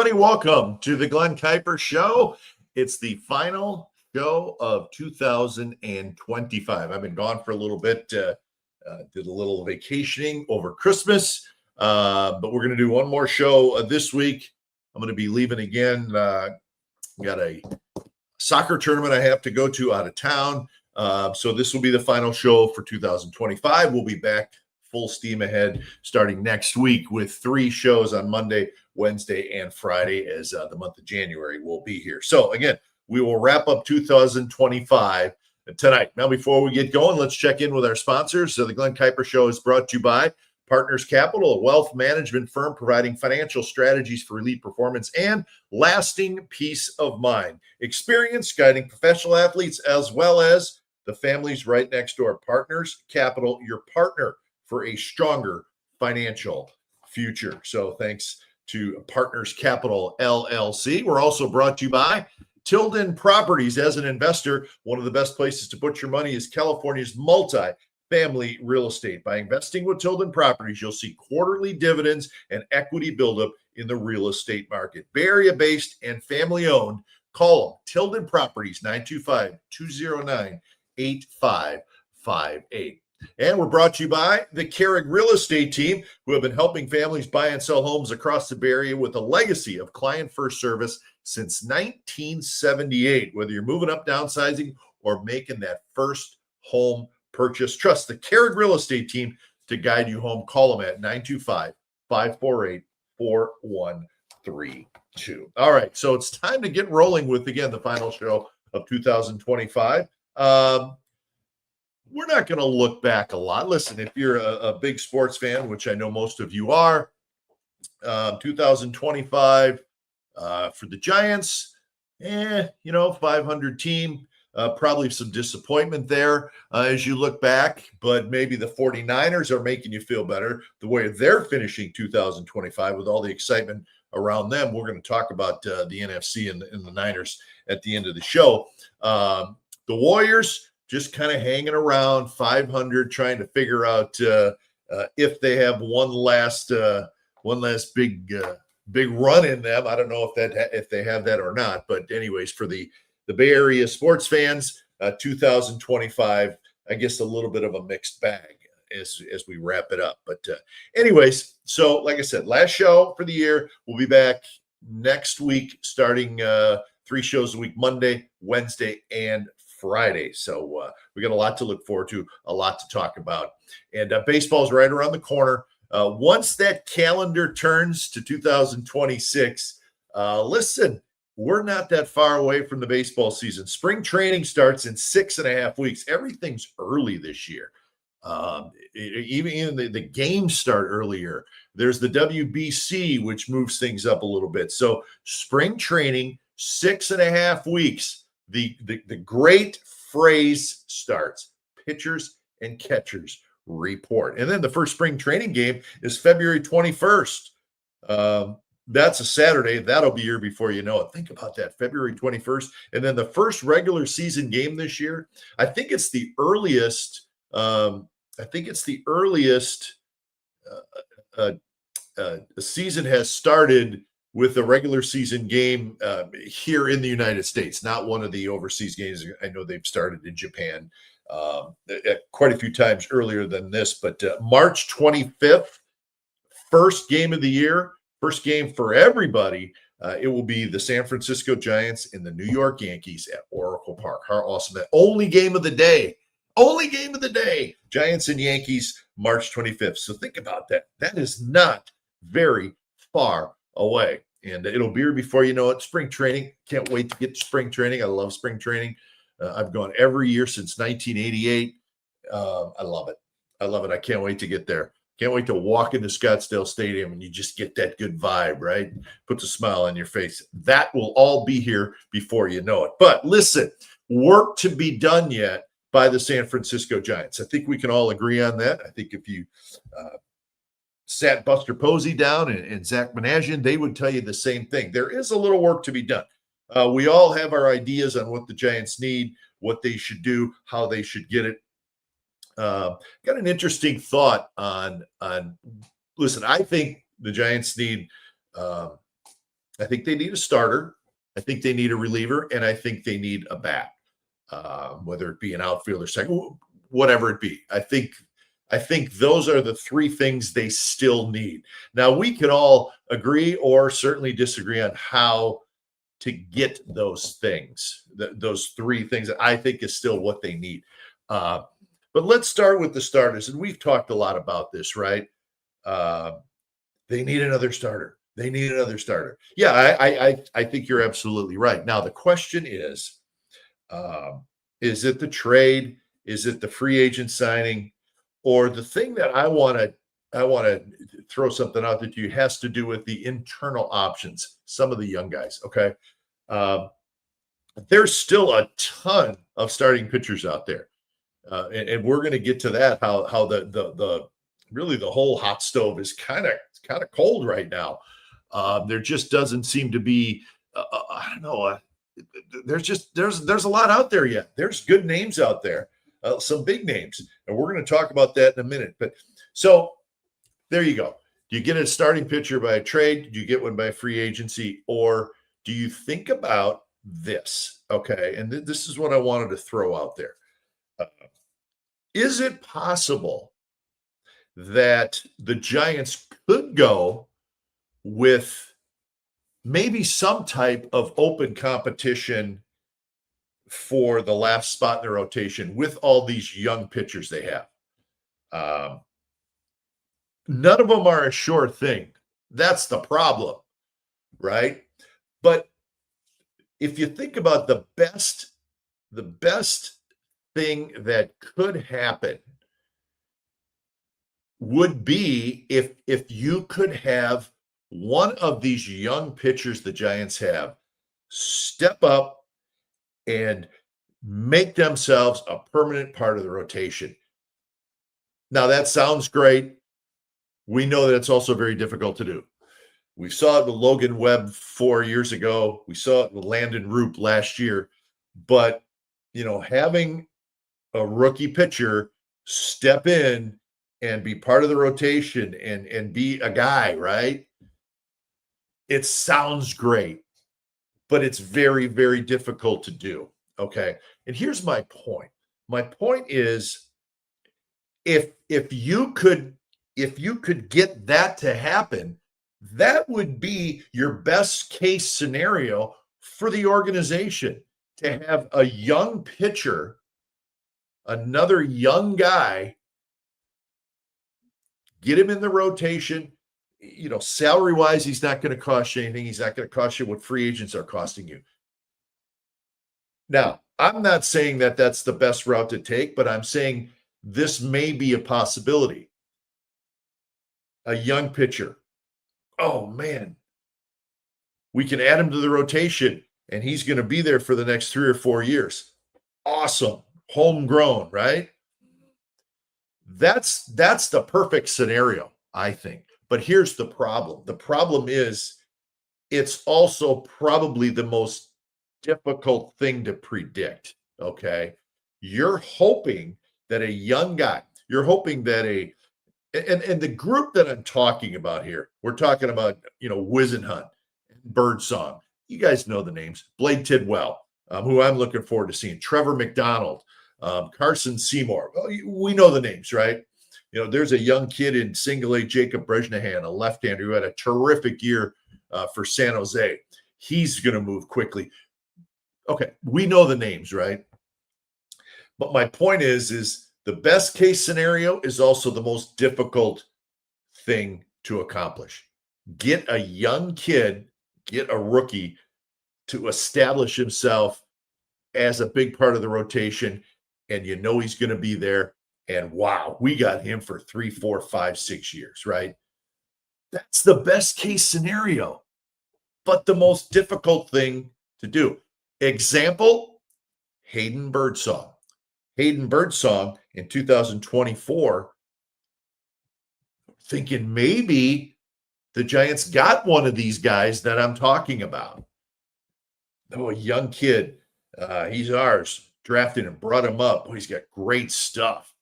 everybody. Welcome to the Glenn Kuiper Show. It's the final show of 2025. I've been gone for a little bit, did a little vacationing over Christmas, but we're going to do one more show this week. I'm going to be leaving again. Got a soccer tournament I have to go to out of town. So this will be the final show for 2025. We'll be back full steam ahead starting next week with 3 shows on Monday, Wednesday, and Friday as the month of January will be here. So again, we will wrap up 2025 tonight. Now, before we get going, let's check in with our sponsors. So the Glenn Kuiper Show is brought to you by Partners Capital, a wealth management firm providing financial strategies for elite performance and lasting peace of mind. Experience guiding professional athletes as well as the families right next door. Partners Capital, your partner for a stronger financial future. So thanks to Partners Capital LLC. We're also brought to you by Tilden Properties. As an investor, one of the best places to put your money is California's multi-family real estate. By investing with Tilden Properties, you'll see quarterly dividends and equity buildup in the real estate market. Bay Area-based and family-owned. Call them, Tilden Properties, 925-209-8558. And we're brought to you by the Carrick Real Estate Team, who have been helping families buy and sell homes across the Bay Area with a legacy of client-first service since 1978. Whether you're moving up, downsizing, or making that first home purchase, trust the Carrick Real Estate Team to guide you home. Call them at 925-548-4132. All right, so it's time to get rolling with, again, the final show of 2025. We're not going to look back a lot. Listen, if you're a big sports fan, which I know most of you are, 2025 for the Giants, 500 team, probably some disappointment there as you look back, but maybe the 49ers are making you feel better the way they're finishing 2025 with all the excitement around them. We're going to talk about the NFC and the Niners at the end of the show. The Warriors, just kind of hanging around 500, trying to figure out if they have one last big run in them. I don't know if they have that or not. But anyways, for the Bay Area sports fans, 2025, I guess a little bit of a mixed bag as we wrap it up. But anyways, so like I said, last show for the year. We'll be back next week, starting 3 shows a week, Monday, Wednesday, and Friday. So we got a lot to look forward to, a lot to talk about. And baseball's right around the corner. Once that calendar turns to 2026, listen, we're not that far away from the baseball season. Spring training starts in 6.5 weeks. Everything's early this year. Even the games start earlier. There's the WBC, which moves things up a little bit. So spring training, 6.5 weeks. The great phrase starts: pitchers and catchers report. And then the first spring training game is February 21st. That's a Saturday. That'll be here before you know it. Think about that, February 21st. And then the first regular season game this year, I think it's the earliest. The season has started with the regular season game here in the United States, not one of the overseas games. I know they've started in Japan quite a few times earlier than this, but March 25th, first game of the year, first game for everybody. It will be the San Francisco Giants and the New York Yankees at Oracle Park. How awesome. That only game of the day. Giants and Yankees, March 25th. So think about that. That is not very far away, and it'll be here before you know it. Spring training, can't wait to get to spring training. I love spring training. I've gone every year since 1988. I love it. I can't wait to get there. Can't wait to walk into Scottsdale Stadium and you just get that good vibe, right? Puts a smile on your face. That will all be here before you know it. But listen, work to be done yet by the San Francisco Giants. I think we can all agree on that. I think if you sat Buster Posey down and Zach Managian, they would tell you the same thing. There is a little work to be done. We all have our ideas on what the Giants need, what they should do, how they should get it. Got an interesting thought on listen, I think the Giants need I think they need a starter. I think they need a reliever, and I think they need a bat, whether it be an outfielder, second, whatever it be. I think those are the three things they still need. Now we can all agree or certainly disagree on how to get those things, those three things that I think is still what they need. Uh, but let's start with the starters, and we've talked a lot about this, right? Uh, they need another starter. They need another starter. Yeah, I think you're absolutely right. Now the question is it the trade? Is it the free agent signing? Or the thing that I want to throw something out that you has to do with the internal options, some of the young guys. Okay. Um, there's still a ton of starting pitchers out there. And we're going to get to that, how the really the whole hot stove is kind of cold right now. There just doesn't seem to be I don't know, there's a lot out there yet. There's good names out there, some big names, and we're going to talk about that in a minute. But so there you go. Do you get a starting pitcher by a trade? Do you get one by free agency? Or do you think about this? Okay. And this is what I wanted to throw out there. Uh, is it possible that the Giants could go with maybe some type of open competition for the last spot in the rotation with all these young pitchers they have? None of them are a sure thing. That's the problem, right? But if you think about the best thing that could happen would be if you could have one of these young pitchers the Giants have step up and make themselves a permanent part of the rotation. Now that sounds great. We know that it's also very difficult to do. We saw it with Logan Webb 4 years ago. We saw it with Landon Roop last year. But, having a rookie pitcher step in and be part of the rotation and be a guy, right? It sounds great, but it's very, very difficult to do. Okay. And here's my point. My point is if you could get that to happen, that would be your best case scenario for the organization, to have a young pitcher, another young guy, get him in the rotation. Salary wise, he's not going to cost you anything. He's not going to cost you what free agents are costing you. Now, I'm not saying that that's the best route to take, but I'm saying this may be a possibility. A young pitcher. Oh, man. We can add him to the rotation, and he's going to be there for the next 3 or 4 years. Awesome. Homegrown, right? That's the perfect scenario, I think. But here's the problem. The problem is it's also probably the most difficult thing to predict, okay? You're hoping that a young guy, you're hoping that and the group that I'm talking about here, we're talking about, Wizenhunt, Birdsong. You guys know the names. Blade Tidwell, who I'm looking forward to seeing. Trevor McDonald, Carson Seymour. Well, we know the names, right? There's a young kid in single A, Jacob Bresnahan, a left-hander who had a terrific year for San Jose. He's going to move quickly. Okay, we know the names, right? But my point is the best case scenario is also the most difficult thing to accomplish. Get a young kid, get a rookie to establish himself as a big part of the rotation, and he's going to be there. And wow, we got him for 3, 4, 5, 6 years, right? That's the best case scenario, but the most difficult thing to do. Example, Hayden Birdsong. Hayden Birdsong in 2024, thinking maybe the Giants got one of these guys that I'm talking about. Oh, a young kid. He's ours. Drafted him, brought him up. Oh, he's got great stuff.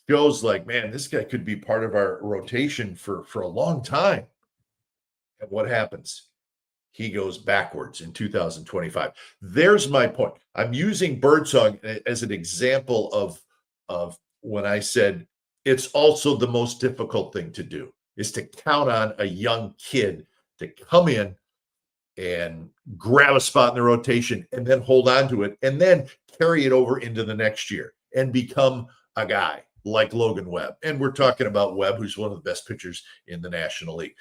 Shows like, man, this guy could be part of our rotation for a long time. And what happens? he goes backwards in 2025. There's my point. I'm using Birdsong as an example of when I said it's also the most difficult thing to do is to count on a young kid to come in and grab a spot in the rotation and then hold on to it and then carry it over into the next year and become a guy like Logan Webb. And we're talking about Webb, who's one of the best pitchers in the National League.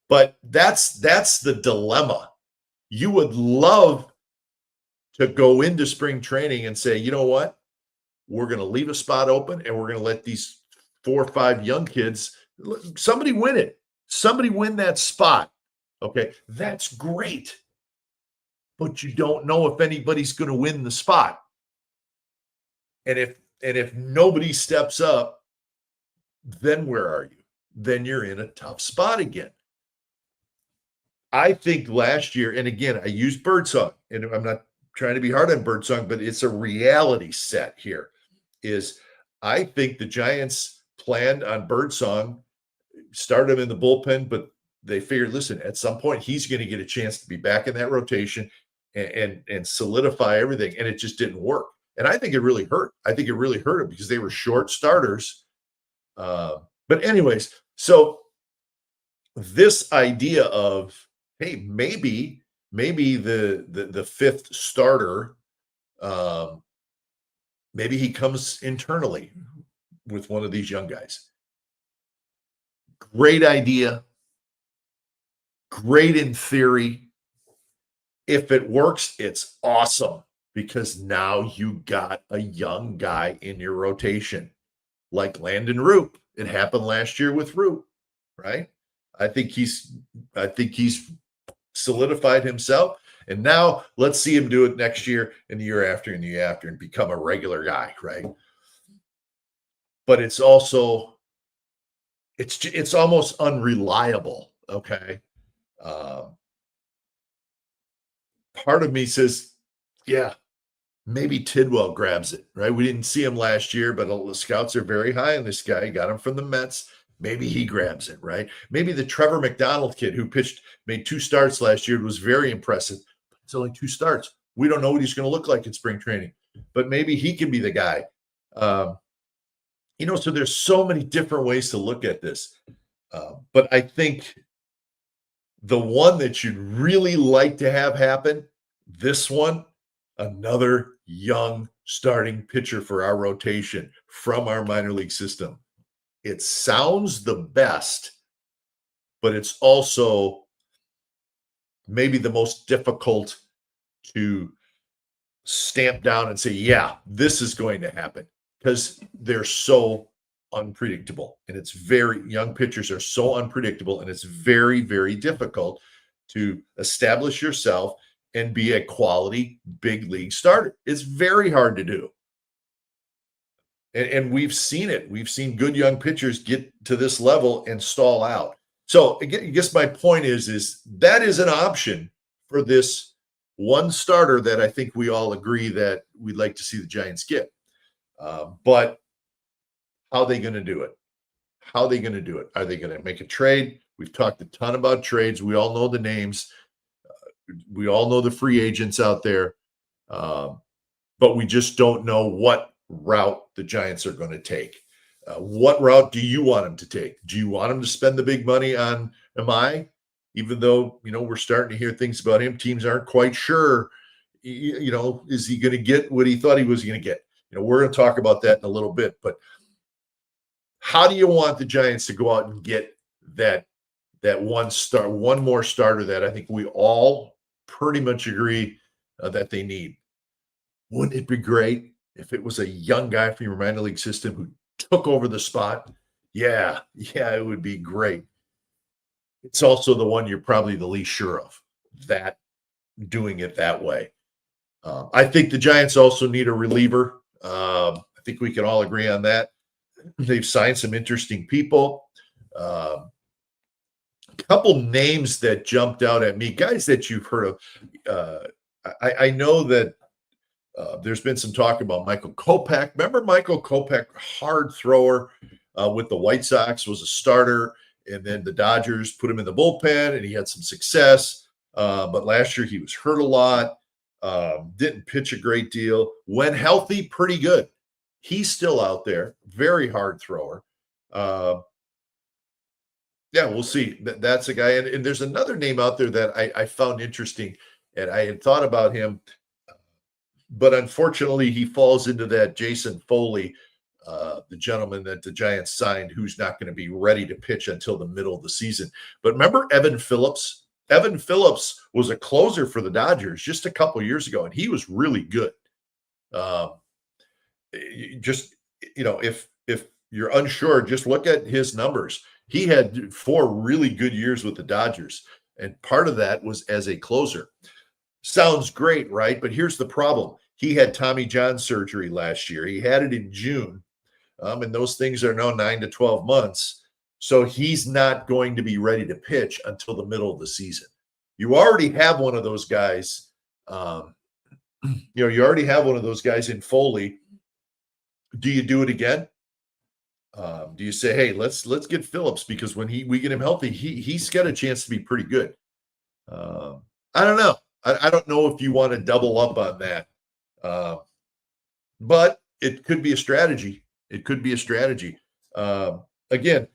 But that's the dilemma. You would love to go into spring training and say, you know what? We're going to leave a spot open and we're going to let these 4 or 5 young kids, somebody win it. Somebody win that spot. Okay, that's great. But you don't know if anybody's going to win the spot. And if nobody steps up, then where are you? Then you're in a tough spot again. I think last year, and again, I used Birdsong, and I'm not trying to be hard on Birdsong, but it's a reality set here, is I think the Giants planned on Birdsong, started him in the bullpen, but they figured, listen, at some point he's going to get a chance to be back in that rotation and solidify everything, and it just didn't work. And I think it really hurt. I think it really hurt him because they were short starters. But anyways, so this idea of, hey, maybe the 5th starter, maybe he comes internally with one of these young guys. Great idea. Great in theory. If it works, it's awesome because now you got a young guy in your rotation like Landon Roop. It happened last year with Roop, right? I think he's solidified himself, and now let's see him do it next year and the year after and the year after and become a regular guy, right? But it's also it's almost unreliable, okay? Part of me says, yeah, maybe Tidwell grabs it, right? We didn't see him last year, but the scouts are very high on this guy. Got him from the Mets. Maybe he grabs it, right? Maybe the Trevor McDonald kid who made 2 starts last year was very impressive. It's only 2 starts. We don't know what he's going to look like in spring training, but maybe he can be the guy. So there's so many different ways to look at this. But I think the one that you'd really like to have happen, this one, another young starting pitcher for our rotation from our minor league system. It sounds the best, but it's also maybe the most difficult to stamp down and say, yeah, this is going to happen because they're so unpredictable. And it's young pitchers are so unpredictable, and it's very, very difficult to establish yourself and be a quality big league starter. It's very hard to do. And we've seen it. We've seen good young pitchers get to this level and stall out. So I guess my point is that is an option for this one starter that I think we all agree that we'd like to see the Giants get. But how are they going to do it? How are they going to do it? Are they going to make a trade? We've talked a ton about trades. We all know the names. We all know the free agents out there. But we just don't know what route the Giants are going to take. What route do you want them to take? Do you want them to spend the big money on MI? Even though, we're starting to hear things about him. Teams aren't quite sure, is he going to get what he thought he was going to get? We're going to talk about that in a little bit. But how do you want the Giants to go out and get that one more starter that I think we all pretty much agree that they need? Wouldn't it be great if it was a young guy from your minor league system who took over the spot? Yeah, it would be great. It's also the one you're probably the least sure of, that doing it that way. I think the Giants also need a reliever. I think we can all agree on that. They've signed some interesting people. A couple names that jumped out at me, guys that you've heard of. I know that there's been some talk about Michael Kopech. Remember Michael Kopech, hard thrower with the White Sox, was a starter And then the Dodgers put him in the bullpen, and he had some success. But last year he was hurt a lot, didn't pitch a great deal. When healthy, pretty good. He's still out there, very hard thrower. Yeah, we'll see. That's a guy. And there's another name out there that I found interesting, and I had thought about him, but unfortunately he falls into that Jason Foley, the gentleman that the Giants signed, who's not going to be ready to pitch until the middle of the season. But remember Evan Phillips? Evan Phillips was a closer for the Dodgers just a couple years ago, and he was really good. Just, if you're unsure, just look at his numbers. He had 4 really good years with the Dodgers, and part of that was as a closer. Sounds great, right? But here's the problem. He had Tommy John surgery last year. He had it in June, and those things are now 9 to 12 months. So he's not going to be ready to pitch until the middle of the season. You already have one of those guys. You already have one of those guys in Foley. Do you do it again? Do you say, hey, let's get Phillips, because when we get him healthy, he's got a chance to be pretty good. I don't know. I don't know if you want to double up on that. But it could be a strategy. It could be a strategy. Again,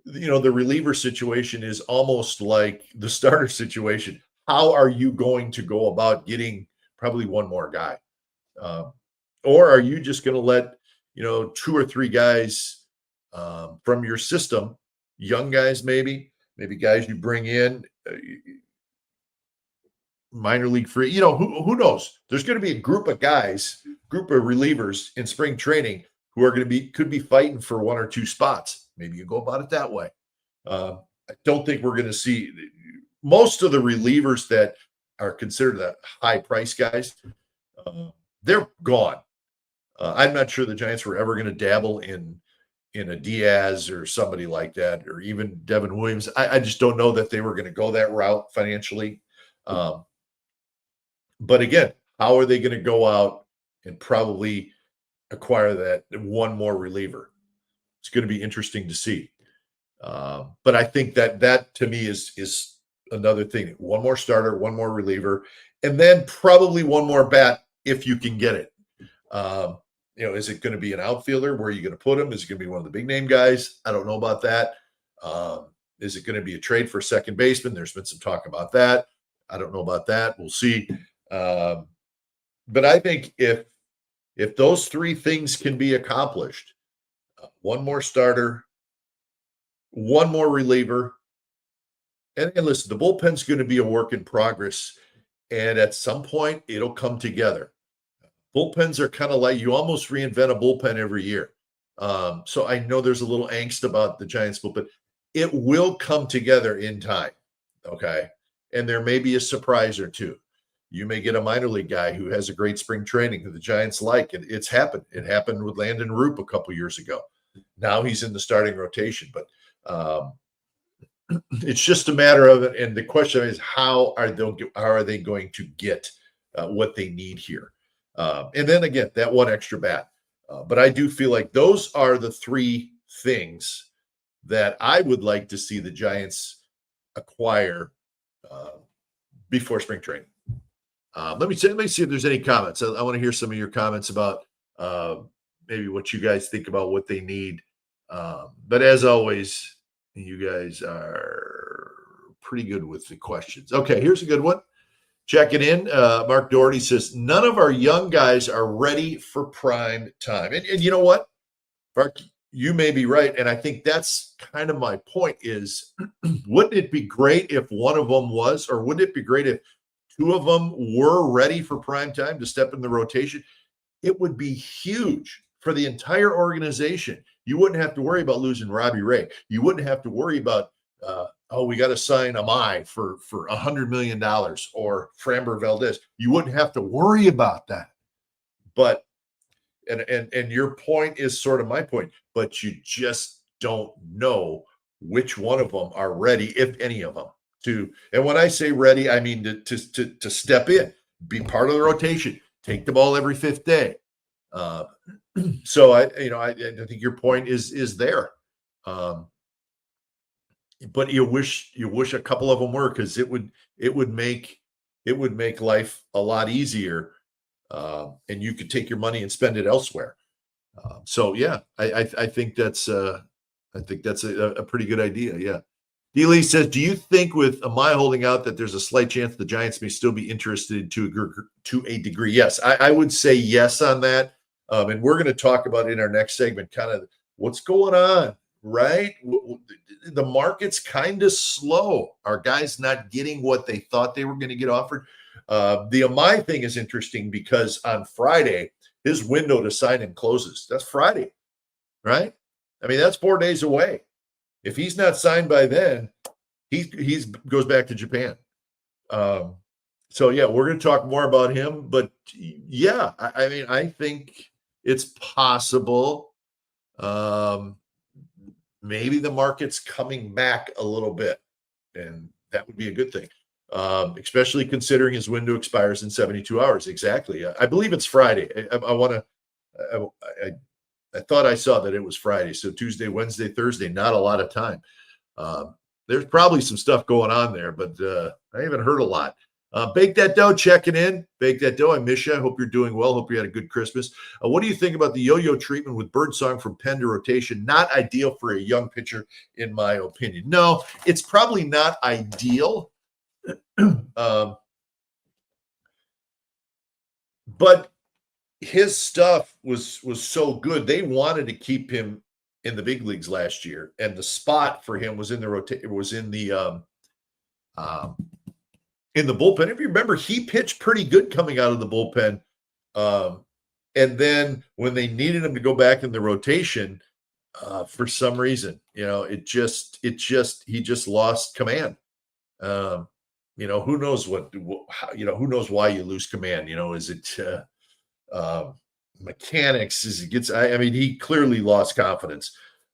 the reliever situation is almost like the starter situation. How are you going to go about getting probably one more guy? Or are you just going to let, 2 or 3 guys from your system, young guys, maybe guys you bring in, minor league free, who knows? There's going to be a group of relievers in spring training who are could be fighting for 1 or 2 spots. Maybe you go about it that way. I don't think we're going to see most of the relievers that are considered the high price guys. They're gone. I'm not sure the Giants were ever going to dabble in a Diaz or somebody like that, or even Devin Williams. I just don't know that they were going to go that route financially. But again, how are they going to go out and probably acquire that one more reliever? It's going to be interesting to see. But I think that to me is another thing. One more starter, one more reliever, and then probably one more bat if you can get it. Is it going to be an outfielder? Where are you going to put him? Is it going to be one of the big name guys? I don't know about that. Is it going to be a trade for a second baseman? There's been some talk about that. I don't know about that. We'll see. But I think if those 3 things can be accomplished, one more starter, one more reliever, and listen, the bullpen's going to be a work in progress, and at some point it'll come together. Bullpens are kind of like, you almost reinvent a bullpen every year. So I know there's a little angst about the Giants bullpen. It will come together in time, okay? And there may be a surprise or 2. You may get a minor league guy who has a great spring training who the Giants like. It's happened. It happened with Landon Roop a couple years ago. Now he's in the starting rotation. But it's just a matter of it. And the question is, how are they going to get what they need here? And then again, that one extra bat. But I do feel like those are the 3 things that I would like to see the Giants acquire before spring training. Let me see if there's any comments. I want to hear some of your comments about maybe what you guys think about what they need. But as always, you guys are pretty good with the questions. Okay, here's a good one. Checking in, Mark Doherty says, none of our young guys are ready for prime time. And you know what, Mark, you may be right. And I think that's kind of my point is, wouldn't it be great if one of them was, or wouldn't it be great if 2 of them were ready for prime time to step in the rotation? It would be huge for the entire organization. You wouldn't have to worry about losing Robbie Ray. You wouldn't have to worry about, we got to sign Amai for $100 million or Framber Valdez. You wouldn't have to worry about that. But, and your point is sort of my point, but you just don't know which one of them are ready, if any of them. And when I say ready, I mean to step in, be part of the rotation, take the ball every 5th day. So I think your point is there. but you wish a couple of them were, because it would make life a lot easier, and you could take your money and spend it elsewhere. So yeah, I think that's a pretty good idea. Yeah. D. says, do you think with Amaya holding out that there's a slight chance the Giants may still be interested to a degree? Yes, I would say yes on that. And we're going to talk about in our next segment kind of what's going on, right? The market's kind of slow. Are guys not getting what they thought they were going to get offered? The Amaya thing is interesting because on Friday, his window to sign him closes. That's Friday, right? I mean, that's 4 days away. If he's not signed by then, he's goes back to Japan. So yeah, we're going to talk more about him. But yeah, I mean, I think it's possible. Maybe the market's coming back a little bit, and that would be a good thing. Especially considering his window expires in 72 hours. Exactly. I believe it's Friday. I thought I saw that it was Friday. So Tuesday, Wednesday, Thursday, not a lot of time. There's probably some stuff going on there, but I haven't heard a lot. Bake That Dough checking in. Bake That Dough, I miss you. I hope you're doing well. Hope you had a good Christmas. What do you think about the yo-yo treatment with Birdsong from pen to rotation? Not ideal for a young pitcher, in my opinion. No, it's probably not ideal. But his stuff was so good. They wanted to keep him in the big leagues last year, and the spot for him was in the bullpen. If you remember, he pitched pretty good coming out of the bullpen. And then when they needed him to go back in the rotation, for some reason, he just lost command. Who knows who knows why you lose command? Is it mechanics? He clearly lost confidence.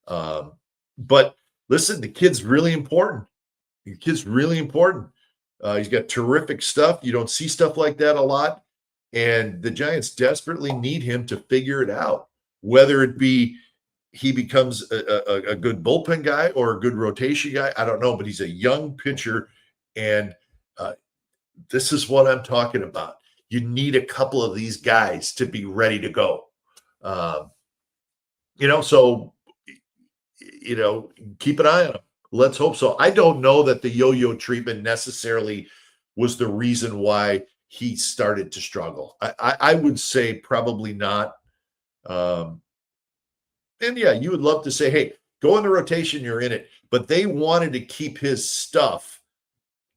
But listen, the kid's really important. He's got terrific stuff. You don't see stuff like that a lot. And the Giants desperately need him to figure it out, whether it be he becomes a good bullpen guy or a good rotation guy. I don't know, but he's a young pitcher. And this is what I'm talking about. You need a couple of these guys to be ready to go. So keep an eye on him. Let's hope so. I don't know that the yo-yo treatment necessarily was the reason why he started to struggle. I would say probably not. And yeah, you would love to say, hey, go in the rotation, you're in it. But they wanted to keep his stuff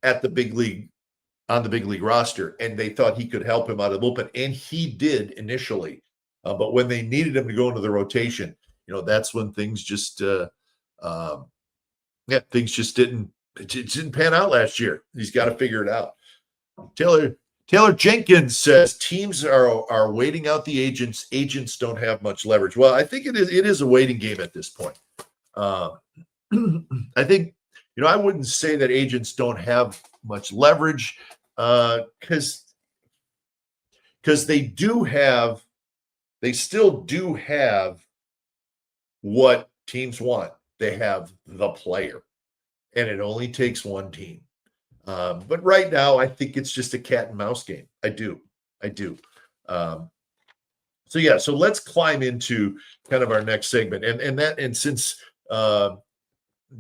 at the big league, on the big league roster, and they thought he could help him out of the bullpen, and he did initially. But when they needed him to go into the rotation, that's when things just things just didn't pan out last year. He's got to figure it out. Taylor Jenkins says teams are waiting out the agents. Agents don't have much leverage. Well, I think it is a waiting game at this point. I think I wouldn't say that agents don't have much leverage, because they still do have what teams want. They have the player, and it only takes one team. But right now, I think it's just a cat and mouse game. I do. So let's climb into kind of our next segment, and since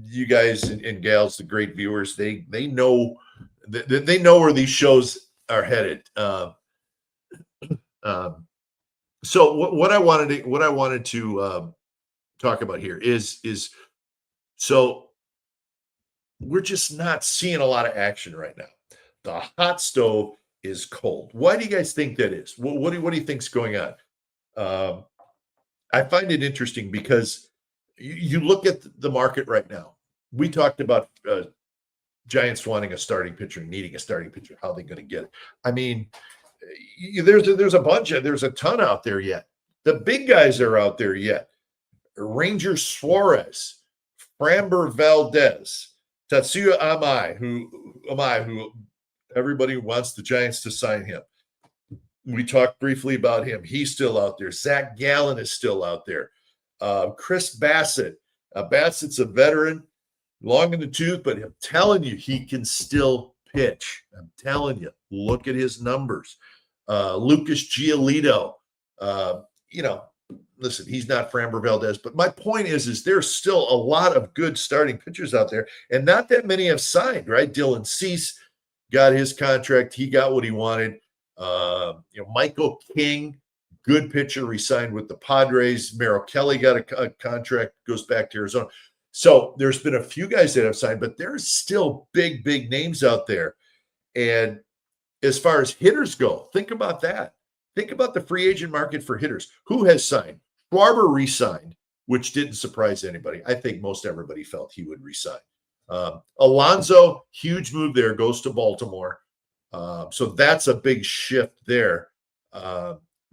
you guys and gals, the great viewers, they know where these shows are headed. So what I wanted to talk about here is so we're just not seeing a lot of action right now. The hot stove is cold. Why do you guys think that is? What do you think's going on? I find it interesting because you look at the market right now. We talked about Giants wanting a starting pitcher, needing a starting pitcher. How are they going to get it? I mean, there's a ton out there yet. The big guys are out there yet. Ranger Suarez, Framber Valdez, Tatsuya Amai, who everybody wants the Giants to sign him. We talked briefly about him. He's still out there. Zach Gallen is still out there. Chris Bassett. Bassett's a veteran. long in the tooth, but I'm telling you, he can still pitch. I'm telling you, look at his numbers. Lucas Giolito, you know, listen, he's not Framber Valdez, but my point is there's still a lot of good starting pitchers out there, and not that many have signed, right? Dylan Cease got his contract. He got what he wanted. Michael King, good pitcher, re-signed with the Padres. Merrill Kelly got a contract, goes back to Arizona. So there's been a few guys that have signed, but there's still big, big names out there. And as far as hitters go, think about that. Think about the free agent market for hitters. Who has signed? Schwarber re-signed, which didn't surprise anybody. I think most everybody felt he would re-sign. Alonso, huge move there, goes to Baltimore. So that's a big shift there.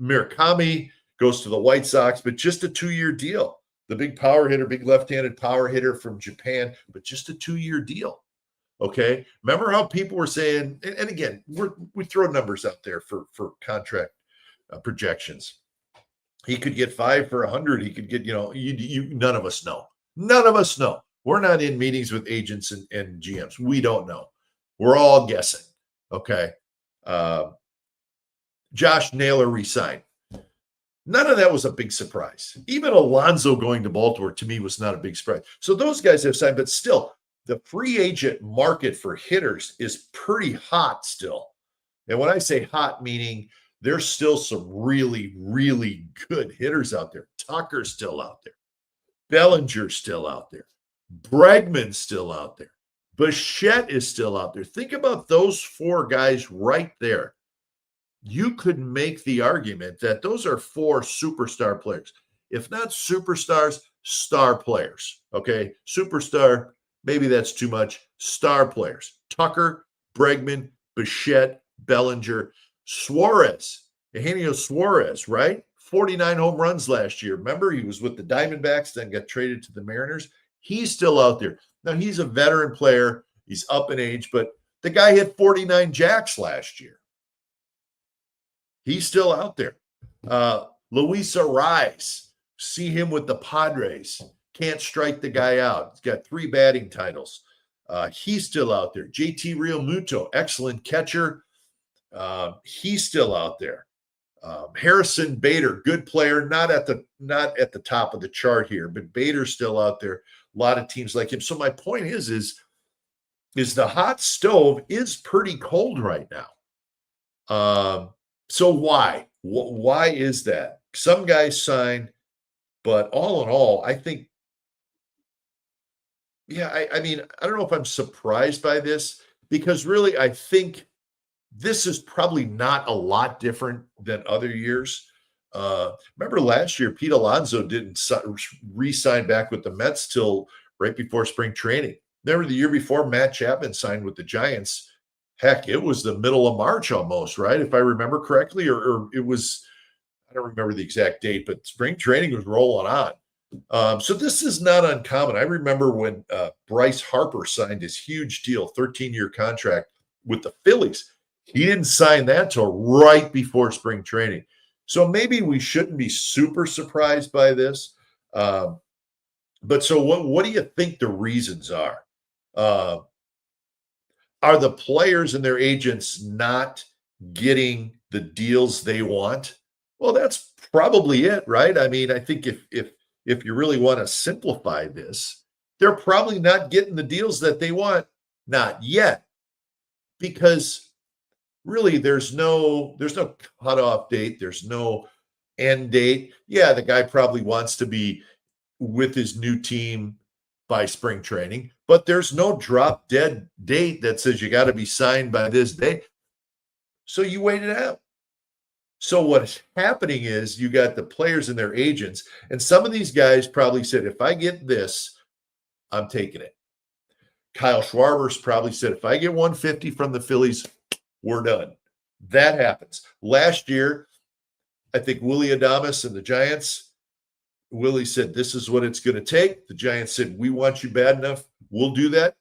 Murakami goes to the White Sox, but just a 2-year deal. The big power hitter, big left-handed power hitter from Japan, but just a 2-year deal. Okay. Remember how people were saying, and again, we throw numbers out there for contract projections. He could get 5 for 100. He could get, none of us know. None of us know. We're not in meetings with agents and GMs. We don't know. We're all guessing. Okay. Josh Naylor resigned. None of that was a big surprise. Even Alonso going to Baltimore, to me, was not a big surprise. So those guys have signed, but still, the free agent market for hitters is pretty hot still. And when I say hot, meaning there's still some really, really good hitters out there. Tucker's still out there. Bellinger's still out there. Bregman's still out there. Bichette is still out there. Think about those 4 guys right there. You could make the argument that those are 4 superstar players. If not superstars, star players. Okay? Superstar, maybe that's too much. Star players. Tucker, Bregman, Bichette, Bellinger, Suarez. Eugenio Suarez, right? 49 home runs last year. Remember, he was with the Diamondbacks, then got traded to the Mariners. He's still out there. Now, he's a veteran player. He's up in age, but the guy hit 49 jacks last year. He's still out there. Luis Arraez, see him with the Padres. Can't strike the guy out. He's got 3 batting titles. He's still out there. JT Realmuto, excellent catcher. He's still out there. Harrison Bader, good player, not at the top of the chart here, but Bader's still out there. A lot of teams like him. So my point is the hot stove is pretty cold right now. So why? Why is that? Some guys sign, but all in all, I think, I mean, I don't know if I'm surprised by this, because really I think this is probably not a lot different than other years. Remember last year, Pete Alonso didn't re-sign back with the Mets till right before spring training. Remember the year before, Matt Chapman signed with the Giants. Heck, it was the middle of March almost, right? If I remember correctly, or it was, I don't remember the exact date, but spring training was rolling on. So this is not uncommon. I remember when Bryce Harper signed his huge deal, 13-year contract with the Phillies. He didn't sign that till right before spring training. So maybe we shouldn't be super surprised by this. But so what do you think the reasons are? Are the players and their agents not getting the deals they want? Well, that's probably it, right? I mean, I think if you really want to simplify this, they're probably not getting the deals that they want, not yet, because really there's no cutoff date, there's no end date. Yeah, the guy probably wants to be with his new team by spring training, but there's no drop dead date that says you got to be signed by this day. So you wait it out. So what's happening is you got the players and their agents, and some of these guys probably said, if I get this, I'm taking it. Kyle Schwarber's probably said, if I get 150 from the Phillies, we're done. That happens. Last year, I think Willie Adames and the Giants, Willie said, this is what it's going to take. The Giants said, we want you bad enough. We'll do that.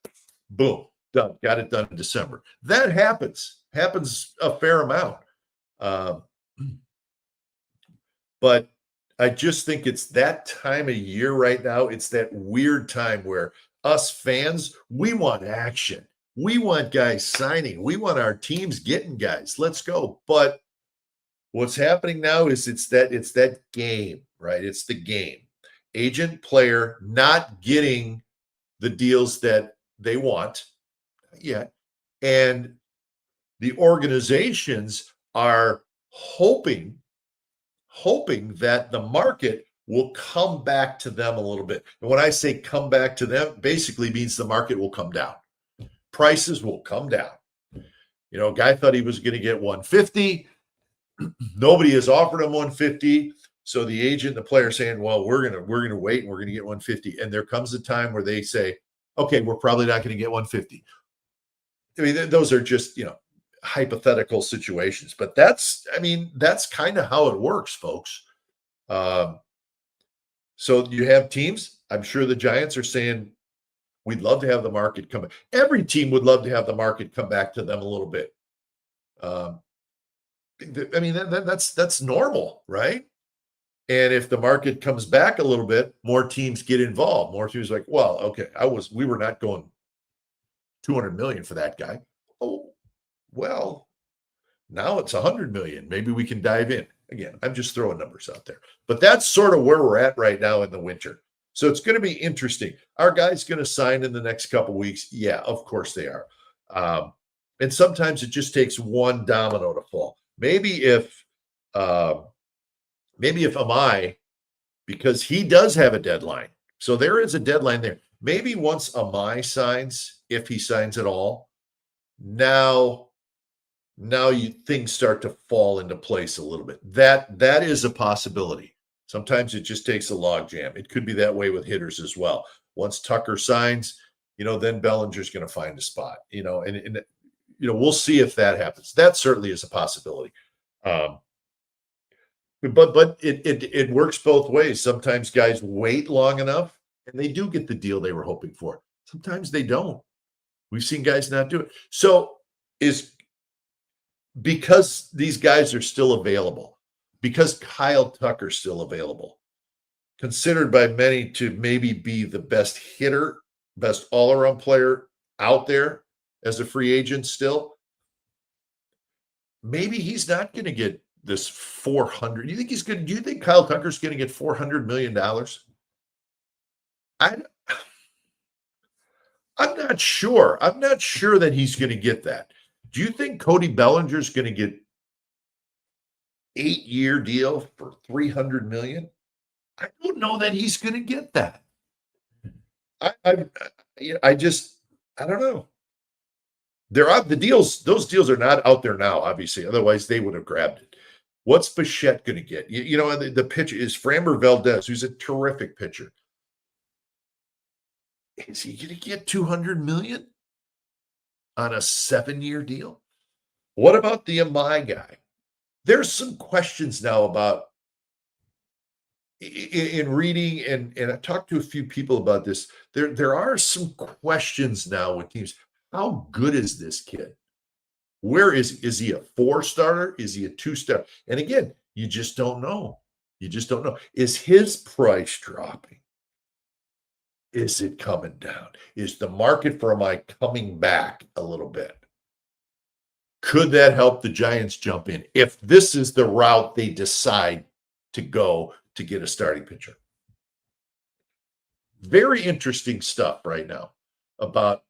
Boom. Done. Got it done in December. That happens a fair amount. But I just think it's that time of year right now. It's that weird time where us fans, we want action. We want guys signing. We want our teams getting guys. Let's go. But what's happening now is it's that game, right? It's the game. Agent player not getting the deals that they want yet. And the organizations are hoping that the market will come back to them a little bit. And when I say come back to them, basically means the market will come down. Prices will come down. You know, a guy thought he was going to get 150. Nobody has offered him 150. So the agent, the player saying, well, we're gonna wait and we're gonna get 150. And there comes a time where they say, okay, we're probably not going to get 150. I mean, those are just, hypothetical situations, but that's kind of how it works, folks. So you have teams. I'm sure the Giants are saying, we'd love to have the market come back. Every team would love to have the market come back to them a little bit. That's normal, right? And if the market comes back a little bit, more teams get involved. More teams like, well, okay, we were not going 200 million for that guy. Oh, well, now it's 100 million. Maybe we can dive in. Again, I'm just throwing numbers out there. But that's sort of where we're at right now in the winter. So it's going to be interesting. Are guys going to sign in the next couple of weeks? Yeah, of course they are. And sometimes it just takes one domino to fall. Maybe if Amai, because he does have a deadline. So there is a deadline there. Maybe once Amai signs, if he signs at all, now things start to fall into place a little bit. That is a possibility. Sometimes it just takes a log jam. It could be that way with hitters as well. Once Tucker signs, then Bellinger's going to find a spot, and we'll see if that happens. That certainly is a possibility. But it works both ways. Sometimes guys wait long enough and they do get the deal they were hoping for. Sometimes they don't. We've seen guys not do it. So because these guys are still available, because Kyle Tucker's still available, considered by many to maybe be the best hitter, best all-around player out there as a free agent still, maybe he's not going to get this 400. Do you think Kyle Tucker's going to get $400 million? I'm not sure. I'm not sure that he's going to get that. Do you think Cody Bellinger's going to get 8-year deal for $300 million? I don't know that he's going to get that. I don't know. The deals. Those deals are not out there now, obviously. Otherwise, they would have grabbed it. What's Bichette going to get? The pitcher is Framber Valdez, who's a terrific pitcher. Is he going to get $200 million on a 7-year deal? What about the Amai guy? There's some questions now about in reading, and I talked to a few people about this. There are some questions now with teams. How good is this kid? Where is he a 4-starter? Is he a 2-star? And again, you just don't know. You just don't know. Is his price dropping? Is it coming down? Is the market for Amai coming back a little bit? Could that help the Giants jump in if this is the route they decide to go to get a starting pitcher? Very interesting stuff right now about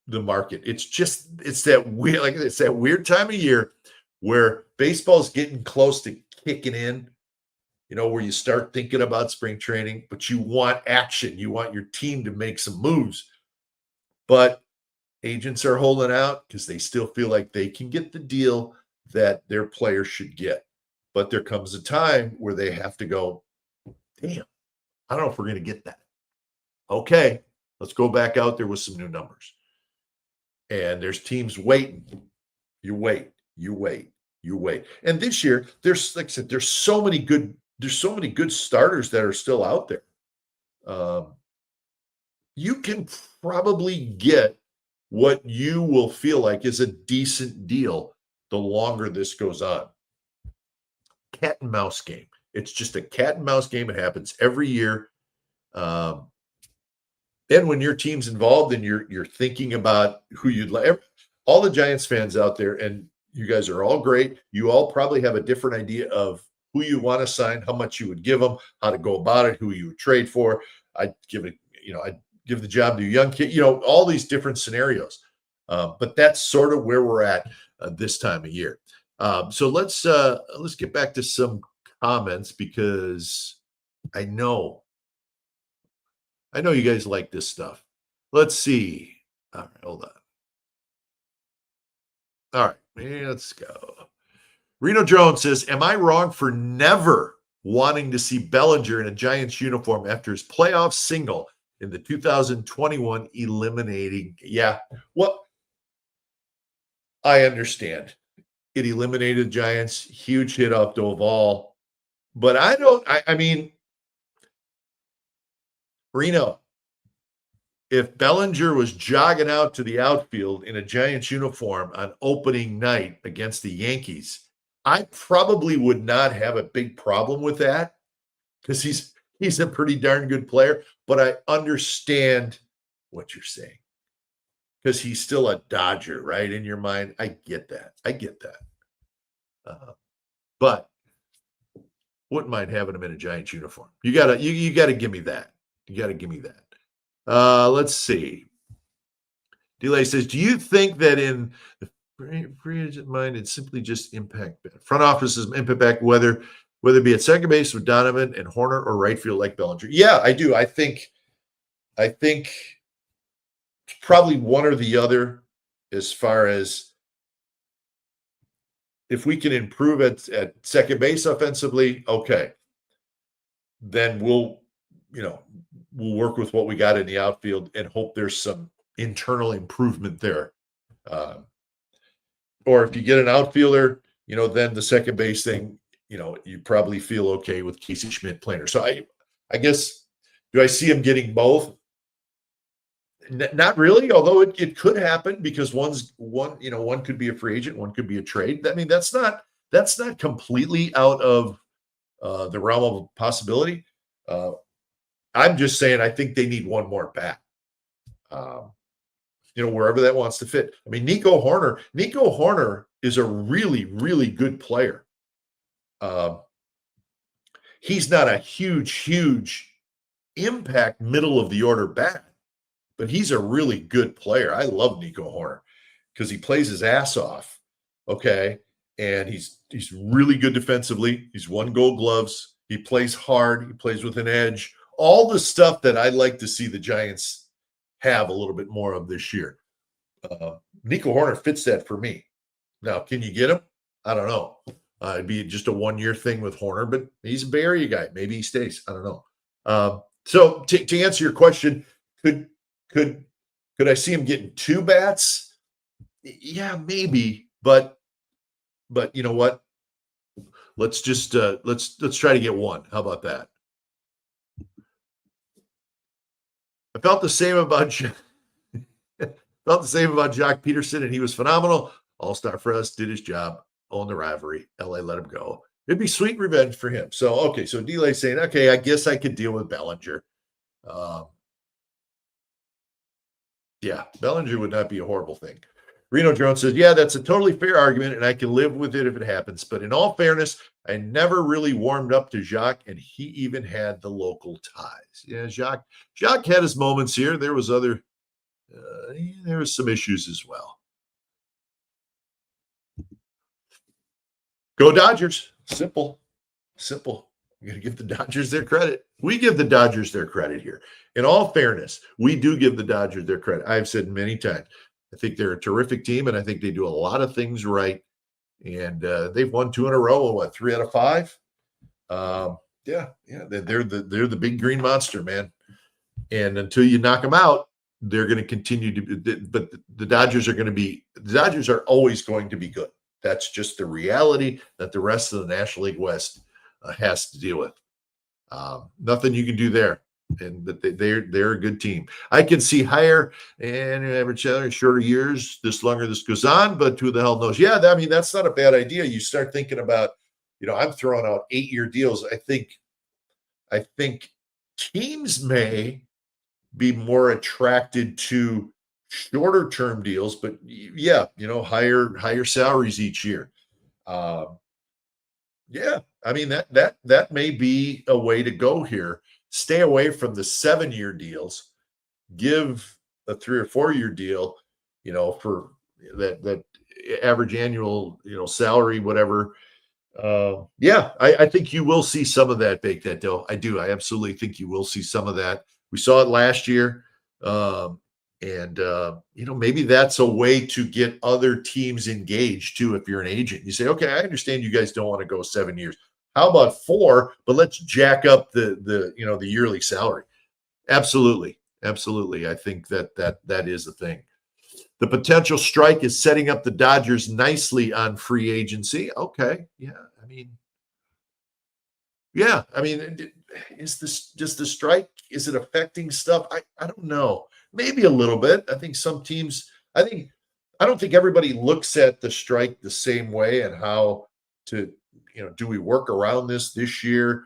the market. It's that weird, it's that weird time of year where baseball's getting close to kicking in, where you start thinking about spring training, but you want action. You want your team to make some moves. But agents are holding out because they still feel like they can get the deal that their players should get. But there comes a time where they have to go, damn, I don't know if we're going to get that. Okay, let's go back out there with some new numbers. And there's teams waiting. You wait. And this year, there's, like I said, there's so many good starters that are still out there. You can probably get what you will feel like is a decent deal the longer this goes on. Cat and mouse game. It's just a cat and mouse game. It happens every year. And And when your team's involved and you're thinking about who you'd like, all the Giants fans out there, and you guys are all great. You all probably have a different idea of who you want to sign, how much you would give them, how to go about it, who you would trade for. I'd give the job to a young kid, all these different scenarios. But that's sort of where we're at this time of year. So let's get back to some comments, because I know you guys like this stuff. Let's see. All right, hold on. All right, let's go. Reno Jones says, am I wrong for never wanting to see Bellinger in a Giants uniform after his playoff single in the 2021 eliminating? Yeah, well, I understand. It eliminated the Giants, huge hit off Doval. But I mean, Reno, if Bellinger was jogging out to the outfield in a Giants uniform on opening night against the Yankees, I probably would not have a big problem with that, because he's a pretty darn good player. But I understand what you're saying, because he's still a Dodger, right? In your mind, I get that. But wouldn't mind having him in a Giants uniform. You gotta give me that. Let's see. Delay says, do you think that in the free agent mind, it's simply just impact front office's impact, whether it be at second base with Donovan and Horner, or right field like Bellinger? Yeah, I do. I think it's probably one or the other, as far as if we can improve at second base offensively, okay, then we'll work with what we got in the outfield and hope there's some internal improvement there. Or if you get an outfielder, then the second base thing, you probably feel okay with Casey Schmidt playing. So I guess, do I see him getting both? Not really, although it could happen, because one could be a free agent, one could be a trade. I mean, that's not completely out of the realm of possibility. I'm just saying, I think they need one more bat. Wherever that wants to fit. I mean, Nico Horner is a really, really good player. He's not a huge impact middle of the order bat, but he's a really good player. I love Nico Horner because he plays his ass off. Okay. And he's really good defensively. He's won Gold Gloves. He plays hard. He plays with an edge. All the stuff that I'd like to see the Giants have a little bit more of this year. Nico Horner fits that for me. Now, can you get him? I don't know. It'd be just a one-year thing with Horner, but he's a Bay Area guy. Maybe he stays. I don't know. So to answer your question, could I see him getting two bats? Yeah, maybe. But you know what? Let's just let's try to get one. How about that? I felt the same about Jock Peterson, and he was phenomenal. All-star for us, did his job, owned the rivalry. LA let him go. It'd be sweet revenge for him. So, okay, so Delay's saying, okay, I guess I could deal with Bellinger. Yeah, Bellinger would not be a horrible thing. Reno Jones says, yeah, that's a totally fair argument, and I can live with it if it happens. But in all fairness, I never really warmed up to Jacques, and he even had the local ties. Yeah, Jacques had his moments here. There was there was some issues as well. Go Dodgers. Simple. You got to give the Dodgers their credit. We give the Dodgers their credit here. In all fairness, we do give the Dodgers their credit. I've said many times, I think they're a terrific team, and I think they do a lot of things right. And they've won 2 in a row. 3 out of 5? Yeah. They're the big green monster, man. And until you knock them out, they're going to continue to. But the Dodgers are always going to be good. That's just the reality that the rest of the National League West has to deal with. Nothing you can do there. And but they're a good team. I can see higher and average salary, shorter years. This longer this goes on, but who the hell knows? Yeah, I mean, that's not a bad idea. You start thinking about, I'm throwing out 8-year deals. I think teams may, be more attracted to shorter term deals, but yeah, higher salaries each year. Yeah, I mean that may be a way to go here. Stay away from the 7-year deals. Give a 3 or 4-year deal, for that average annual, salary, whatever. Yeah, I think you will see some of that bake that dough. I do. I absolutely think you will see some of that. We saw it last year. And maybe that's a way to get other teams engaged too. If you're an agent, you say, okay, I understand you guys don't want to go 7 years. How about 4? But let's jack up the yearly salary. Absolutely. Absolutely. I think that is the thing. The potential strike is setting up the Dodgers nicely on free agency. Okay. Yeah. I mean, is this just the strike? Is it affecting stuff? I don't know. Maybe a little bit. I think some teams, I don't think everybody looks at the strike the same way and how to, do we work around this year?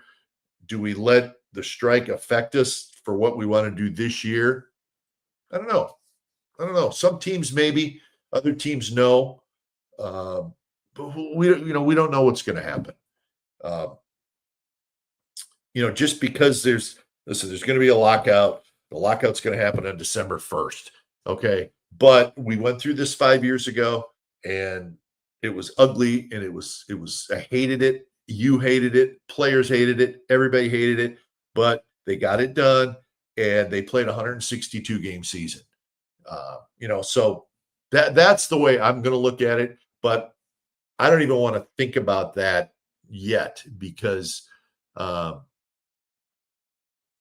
Do we let the strike affect us for what we want to do this year? I don't know. Some teams maybe, other teams no. But we don't know what's going to happen. Just because there's going to be a lockout. The lockout's going to happen on December 1st. Okay. But we went through this 5 years ago and it was ugly and I hated it. You hated it. Players hated it. Everybody hated it, but they got it done and they played a 162 game season. So that's the way I'm going to look at it, but I don't even want to think about that yet because,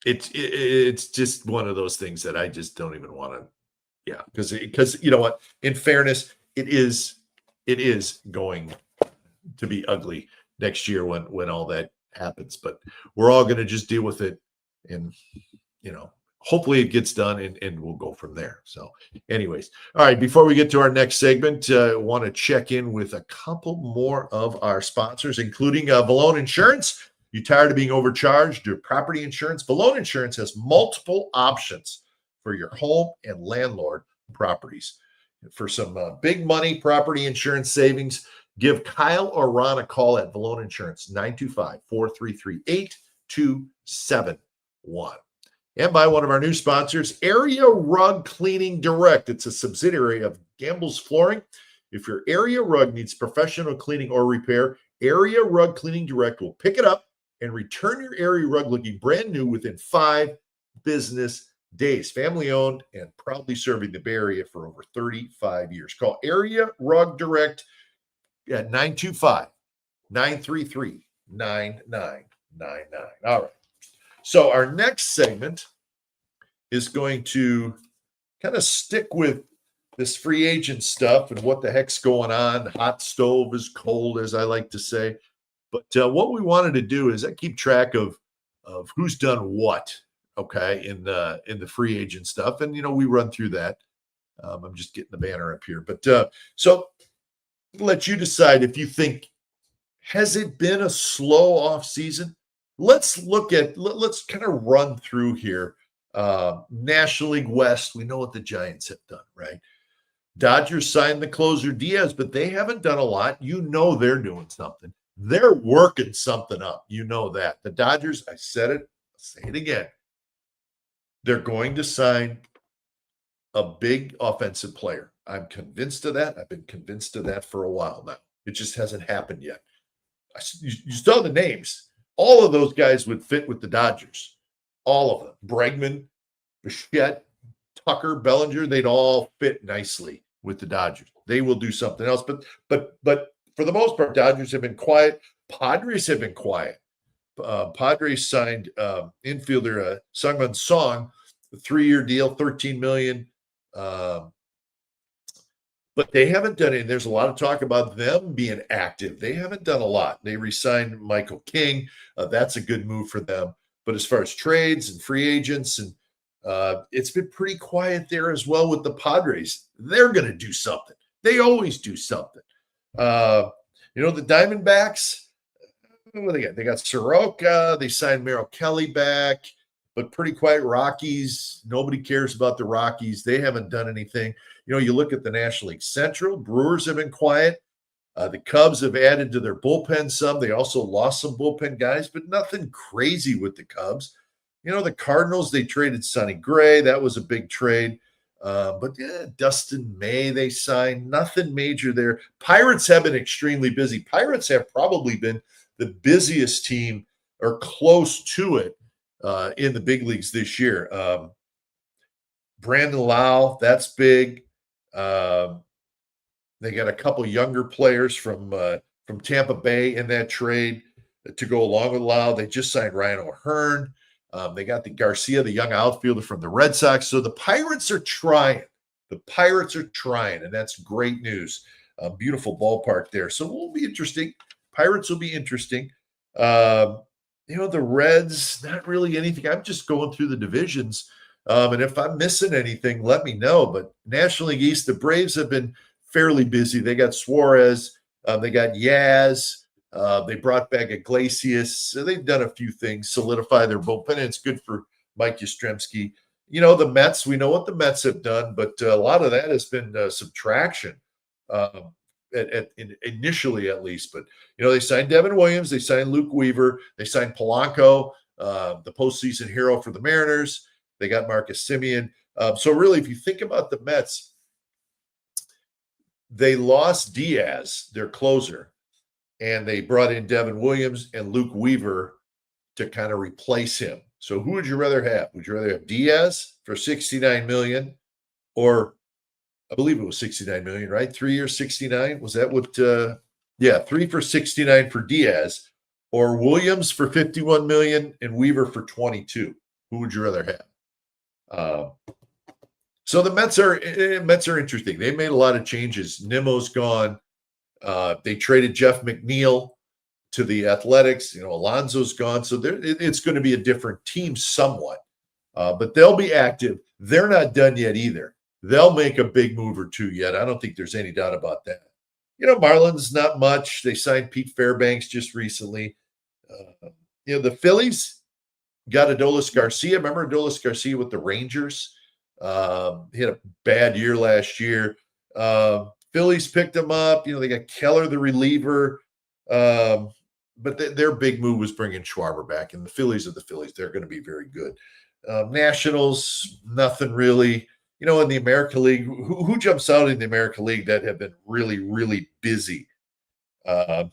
it's just one of those things that I just don't even want to. Yeah, because you know what? In fairness, it is going to be ugly next year when all that happens. But we're all going to just deal with it, and hopefully it gets done, and we'll go from there. So, anyways, all right. Before we get to our next segment, I want to check in with a couple more of our sponsors, including Vallone Insurance. You tired of being overcharged? Your property insurance? Vallone Insurance has multiple options for your home and landlord properties. For some big money property insurance savings, give Kyle or Ron a call at Vallone Insurance, 925-433-8271. And by one of our new sponsors, Area Rug Cleaning Direct. It's a subsidiary of Gamble's Flooring. If your area rug needs professional cleaning or repair, Area Rug Cleaning Direct will pick it up and return your area rug looking brand new within 5 business days. Family owned and proudly serving the Bay Area for over 35 years. Call Area Rug Direct at 925-933-9999. All right. So our next segment is going to kind of stick with this free agent stuff and what the heck's going on. Hot stove is cold, as I like to say. But what we wanted to do is keep track of who's done what, okay, in the free agent stuff. And, we run through that. I'm just getting the banner up here. But so let you decide if you think, has it been a slow off season? Let's kind of run through here. National League West, we know what the Giants have done, right? Dodgers signed the closer Diaz, but they haven't done a lot. They're doing something. They're working something up. That. The Dodgers, I said it, I'll say it again. They're going to sign a big offensive player. I'm convinced of that. I've been convinced of that for a while now. It just hasn't happened yet. You saw the names. All of those guys would fit with the Dodgers. All of them. Bregman, Bichette, Tucker, Bellinger, they'd all fit nicely with the Dodgers. They will do something else. But for the most part, Dodgers have been quiet. Padres have been quiet. Padres signed infielder Sungmin Song, a 3-year deal, $13 million. But they haven't done it. There's a lot of talk about them being active. They haven't done a lot. They re-signed Michael King. That's a good move for them. But as far as trades and free agents, and it's been pretty quiet there as well with the Padres. They're going to do something. They always do something. The Diamondbacks, what do they got? They got Soroka. They signed Merrill Kelly back. but pretty quiet. Rockies, nobody cares about the Rockies. They haven't done anything. You look at the National League Central, Brewers have been quiet. The Cubs have added to their bullpen some. They also lost some bullpen guys, but nothing crazy with the Cubs. The Cardinals, they traded Sonny Gray. That was a big trade. But Dustin May, they signed. Nothing major there. Pirates have been extremely busy. Pirates have probably been the busiest team or close to it in the big leagues this year. Brandon Lau, that's big. They got a couple younger players from Tampa Bay in that trade to go along with Lau. They just signed Ryan O'Hearn. They got the Garcia, the young outfielder from the Red Sox. So the Pirates are trying. And that's great news. Beautiful ballpark there. So it will be interesting. Pirates will be interesting. The Reds, not really anything. I'm just going through the divisions. And if I'm missing anything, let me know. But National League East, the Braves have been fairly busy. They got Suarez. They got Yaz. They brought back Iglesias. So they've done a few things, solidify their bullpen. And it's good for Mike Yastrzemski. The Mets, we know what the Mets have done, but a lot of that has been subtraction initially at least. But, they signed Devin Williams. They signed Luke Weaver. They signed Polanco, the postseason hero for the Mariners. They got Marcus Semien. So really, if you think about the Mets, they lost Diaz, their closer, and they brought in Devin Williams and Luke Weaver to kind of replace him. So who would you rather have? Would you rather have Diaz for $69 million, or I believe it was $69 million, right? 3 years, 69. Was that what? 3 for $69 for Diaz, or Williams for $51 million and Weaver for $22. Who would you rather have? So the Mets are interesting. They made a lot of changes. Nimmo's gone. They traded Jeff McNeil to the Athletics. Alonso's gone. So it's going to be a different team somewhat. But they'll be active. They're not done yet either. They'll make a big move or two yet. I don't think there's any doubt about that. Marlins, not much. They signed Pete Fairbanks just recently. The Phillies got Adolis Garcia. Remember Adolis Garcia with the Rangers? He had a bad year last year. Phillies picked him up. They got Keller, the reliever. But their big move was bringing Schwarber back. And the Phillies are the Phillies. They're going to be very good. Nationals, nothing really. In the American League, who jumps out in the American League that have been really, really busy? I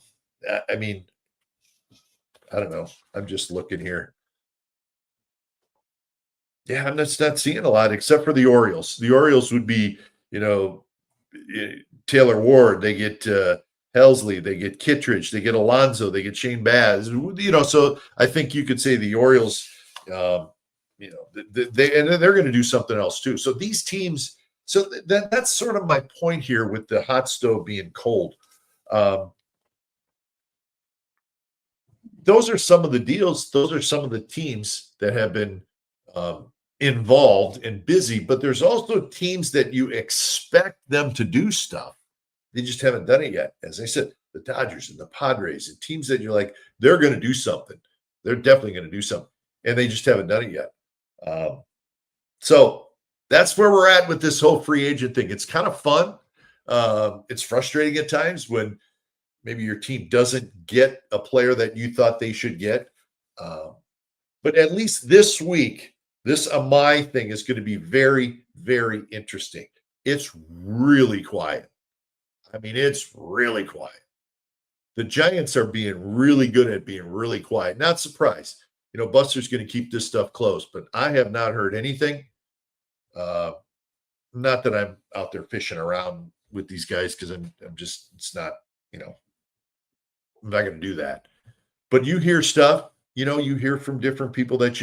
don't know. I'm just looking here. Yeah, I'm just not seeing a lot except for the Orioles. The Orioles would be, Taylor Ward. They get Helsley. They get Kittredge. They get Alonso. They get Shane Baz. So I think you could say the Orioles, they're going to do something else too. So these teams, so that's sort of my point here with the hot stove being cold. Those are some of the deals. Those are some of the teams that have been involved and busy, but there's also teams that you expect them to do stuff. They just haven't done it yet. As I said, the Dodgers and the Padres and teams that you're like, they're going to do something. They're definitely going to do something. And they just haven't done it yet. So that's where we're at with this whole free agent thing. It's kind of fun. It's frustrating at times when maybe your team doesn't get a player that you thought they should get. But at least this week, this Amai thing is going to be very, very interesting. It's really quiet. It's really quiet. The Giants are being really good at being really quiet. Not surprised. Buster's going to keep this stuff close, but I have not heard anything. Not that I'm out there fishing around with these guys because I'm just, it's not, I'm not going to do that. But you hear stuff, you hear from different people that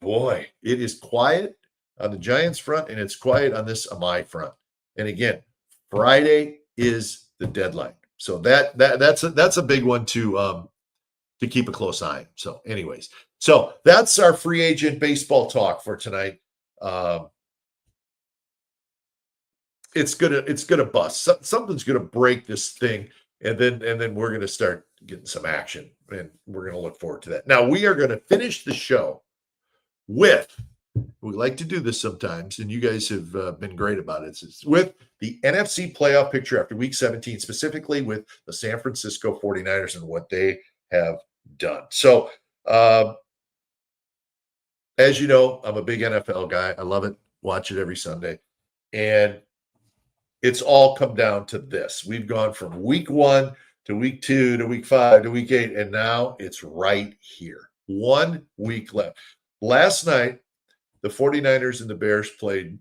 boy, it is quiet on the Giants front and it's quiet on this Amai front. And again, Friday is the deadline. So that's a big one to keep a close eye on. So anyways, so that's our free agent baseball talk for tonight. It's gonna bust. Something's gonna break this thing, and then we're gonna start getting some action, and we're going to look forward to that. Now, we are going to finish the show with, we like to do this sometimes, and you guys have been great about it. It's with the NFC playoff picture after week 17, specifically with the San Francisco 49ers and what they have done. So, as you know, I'm a big NFL guy. I love it. Watch it every Sunday. And it's all come down to this. We've gone from week 1 to week 2 to week 5 to week 8, and now it's right here. 1 week left. Last night, the 49ers and the Bears played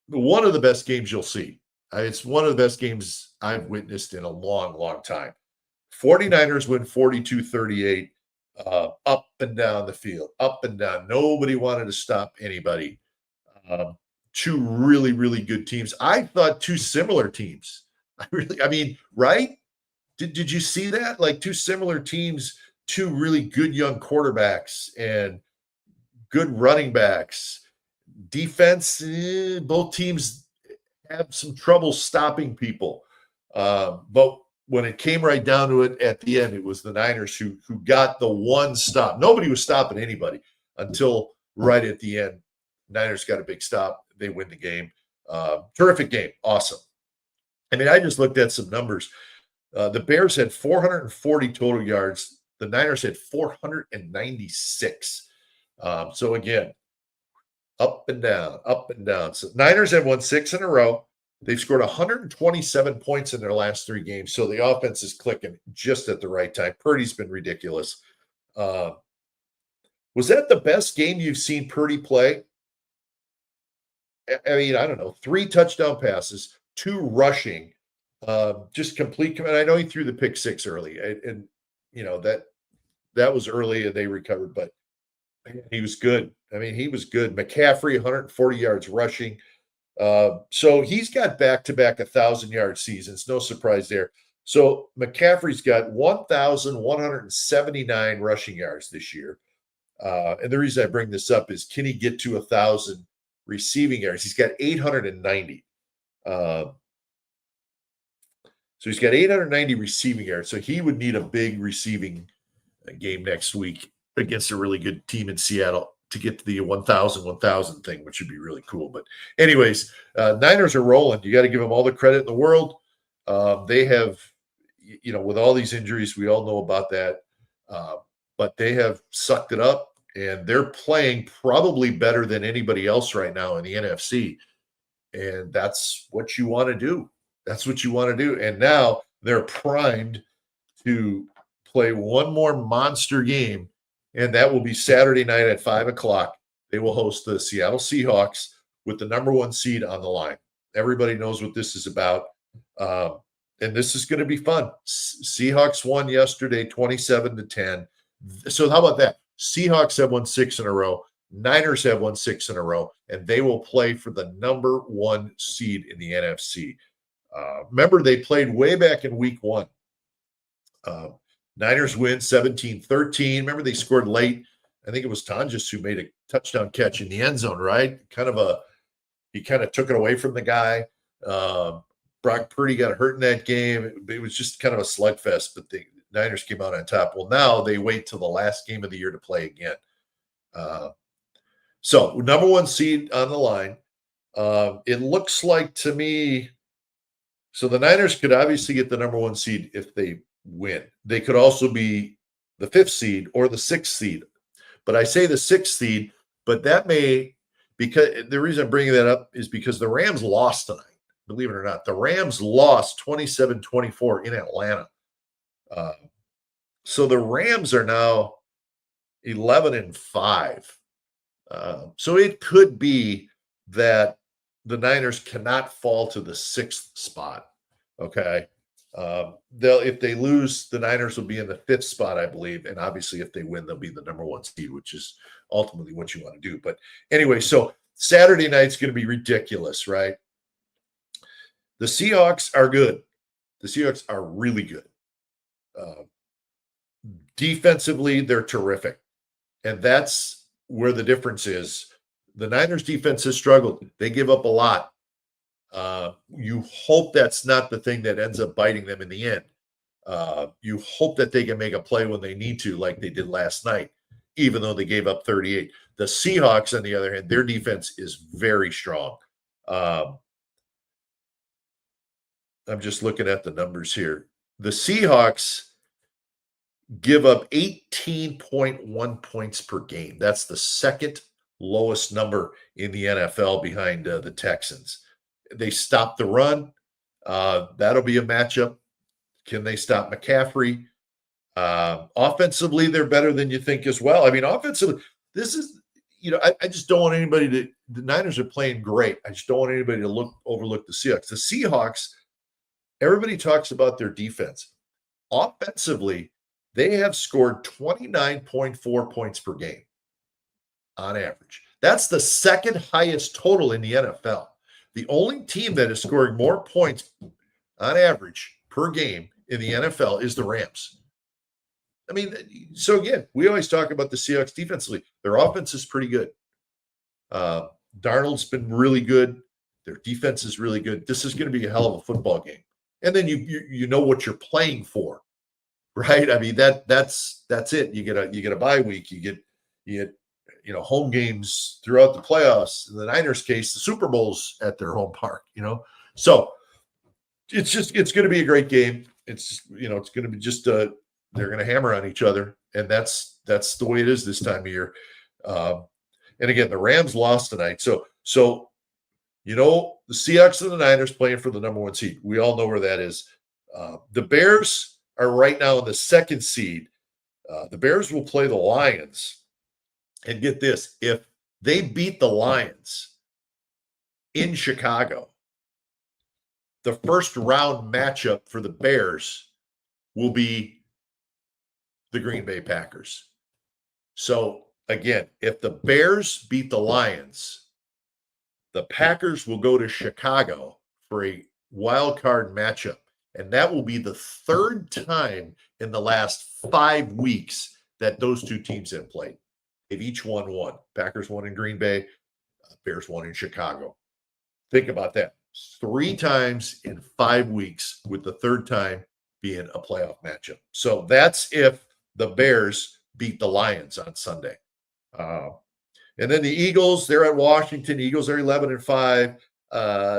one of the best games you'll see. It's one of the best games I've witnessed in a long, long time. 49ers win 42-38, up and down the field, up and down. Nobody wanted to stop anybody. Two really, really good teams. I thought two similar teams. Right? Did you see that? Like two similar teams, two really good young quarterbacks and good running backs. Defense, both teams have some trouble stopping people. But when it came right down to it at the end, it was the Niners who got the one stop. Nobody was stopping anybody until right at the end. Niners got a big stop. They win the game. Terrific game. Awesome. I just looked at some numbers. The Bears had 440 total yards. The Niners had 496. So again, up and down, up and down. So Niners have won 6 in a row. They've scored 127 points in their last 3 games. So the offense is clicking just at the right time. Purdy's been ridiculous. Was that the best game you've seen Purdy play? I don't know. 3 touchdown passes, 2 rushing, just complete command. I know he threw the pick 6 early, and that was early and they recovered, but he was good. He was good. McCaffrey, 140 yards rushing. So he's got back-to-back 1,000-yard seasons. No surprise there. So McCaffrey's got 1,179 rushing yards this year. And the reason I bring this up is, can he get to 1,000 receiving yards? He's got 890. So he's got 890 receiving yards. So he would need a big receiving game next week against a really good team in Seattle to get to the 1,000 thing, which would be really cool. But anyways, Niners are rolling. You got to give them all the credit in the world. They have, with all these injuries, we all know about that. But they have sucked it up, and they're playing probably better than anybody else right now in the NFC. And that's what you want to do. That's what you want to do. And now they're primed to play one more monster game, and that will be Saturday night at 5:00. They will host the Seattle Seahawks with the number 1 seed on the line. Everybody knows what this is about. And this is going to be fun. Seahawks won yesterday 27-10. So how about that? Seahawks have won 6 in a row. Niners have won 6 in a row, and they will play for the number 1 seed in the NFC. Remember, they played way back in week 1. Niners win 17-13. Remember, they scored late. I think it was Tonjes who made a touchdown catch in the end zone, right? He kind of took it away from the guy. Brock Purdy got hurt in that game. It was just kind of a slugfest, but the Niners came out on top. Well, now they wait till the last game of the year to play again. So number 1 seed on the line. It looks like to me, so the Niners could obviously get the number 1 seed if they win. They could also be the 5th seed or the 6th seed. But I say the 6th seed, but that may, because the reason I'm bringing that up is because the Rams lost tonight. Believe it or not, the Rams lost 27-24 in Atlanta. So the Rams are now 11-5. So it could be that the Niners cannot fall to the 6th spot. Okay. If they lose, the Niners will be in the 5th spot, I believe. And obviously, if they win, they'll be the number 1 seed, which is ultimately what you want to do. But anyway, so Saturday night's going to be ridiculous, right? The Seahawks are good. The Seahawks are really good. Defensively, they're terrific. And that's where the difference is. The Niners defense has struggled. They give up a lot. You hope that's not the thing that ends up biting them in the end. You hope that they can make a play when they need to, like they did last night, even though they gave up 38. The Seahawks, on the other hand, their defense is very strong. I'm just looking at the numbers here. The Seahawks give up 18.1 points per game. That's the second lowest number in the NFL behind the Texans. They stop the run. That'll be a matchup. Can they stop McCaffrey? Offensively, they're better than you think as well. I mean, offensively, this is, I just don't want anybody to, the Niners are playing great. I just don't want anybody to overlook the Seahawks. The Seahawks, everybody talks about their defense. Offensively, they have scored 29.4 points per game on average. That's the second highest total in the NFL. The only team that is scoring more points on average per game in the NFL is the Rams. I mean, so again, we always talk about the Seahawks defensively. Their offense is pretty good. Darnold's been really good. Their defense is really good. This is going to be a hell of a football game. And then you know what you're playing for, right? I mean, that's it. You get a bye week. You get home games throughout the playoffs. In the Niners case, the Super Bowl's at their home park. So it's going to be a great game. It's going to be just they're going to hammer on each other, and that's the way it is this time of year. And again, the Rams lost tonight, so the Seahawks and the Niners playing for the number 1 seed. We all know where that is. The Bears are right now in the 2nd seed. The Bears will play the Lions, and get this: if they beat the Lions in Chicago, the first round matchup for the Bears will be the Green Bay Packers. So again, if the Bears beat the Lions, the Packers will go to Chicago for a wild card matchup. And that will be the 3rd time in the last 5 weeks that those two teams have played. They've each won one. Packers won in Green Bay, Bears won in Chicago. Think about that. 3 times in 5 weeks, with the 3rd time being a playoff matchup. So that's if the Bears beat the Lions on Sunday. And then the Eagles, they're at Washington. Eagles are 11-5.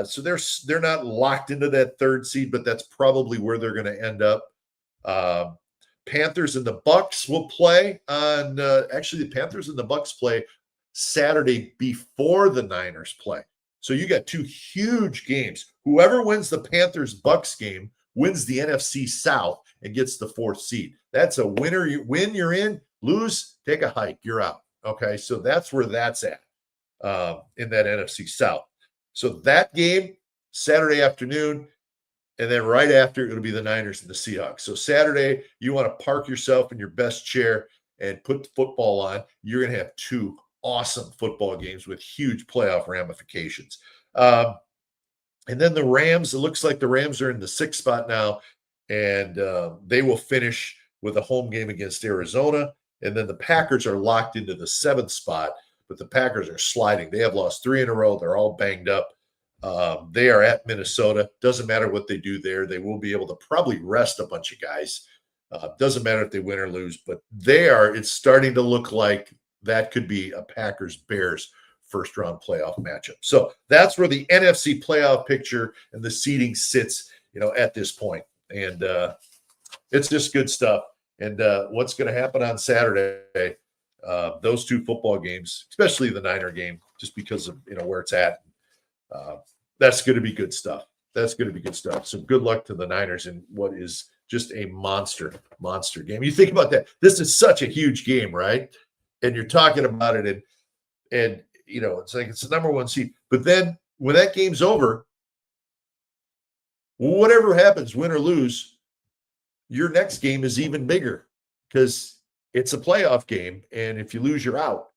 So they're not locked into that 3rd seed, but that's probably where they're going to end up. Panthers and the Bucks will play on actually the Panthers and the Bucks play Saturday before the Niners play. So you got 2 huge games. Whoever wins the Panthers-Bucks game wins the NFC South and gets the 4th seed. That's a winner. You win, you're in. Lose, take a hike, you're out. Okay, so that's where that's at in that NFC South. So that game, Saturday afternoon, and then right after, it'll be the Niners and the Seahawks. So Saturday, you want to park yourself in your best chair and put the football on. You're going to have 2 awesome football games with huge playoff ramifications. And then the Rams, it looks like the Rams are in the 6th spot now, and they will finish with a home game against Arizona. And then the Packers are locked into the 7th spot, but the Packers are sliding. They have lost 3 in a row. They're all banged up. They are at Minnesota. Doesn't matter what they do there. They will be able to probably rest a bunch of guys. Doesn't matter if they win or lose, but it's starting to look like that could be a Packers-Bears first-round playoff matchup. So that's where the NFC playoff picture and the seeding sits, at this point. And it's just good stuff. And what's going to happen on Saturday, those 2 football games, especially the Niner game, just because of where it's at, that's going to be good stuff. That's going to be good stuff. So good luck to the Niners in what is just a monster game. You think about that. This is such a huge game, right? And you're talking about it, and it's like it's the number 1 seed. But then when that game's over, whatever happens, win or lose, your next game is even bigger because it's a playoff game. And if you lose, you're out.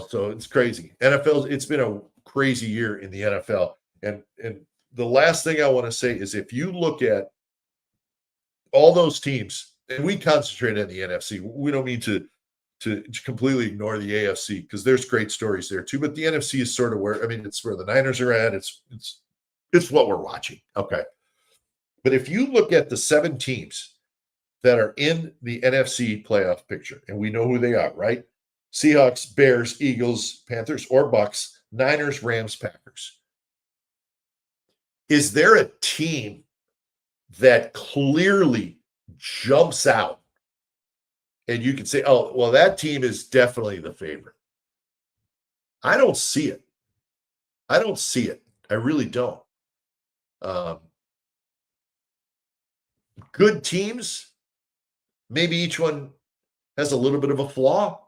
So it's crazy. NFL, it's been a crazy year in the NFL. And the last thing I want to say is if you look at all those teams, and we concentrate on the NFC, we don't mean to completely ignore the AFC because there's great stories there too. But the NFC is sort of it's where the Niners are at. It's what we're watching. Okay. But if you look at the 7 teams that are in the NFC playoff picture, and we know who they are, right? Seahawks, Bears, Eagles, Panthers, or Bucks, Niners, Rams, Packers. Is there a team that clearly jumps out and you can say, oh, well, that team is definitely the favorite? I don't see it. I don't see it. I really don't. Good teams, maybe each one has a little bit of a flaw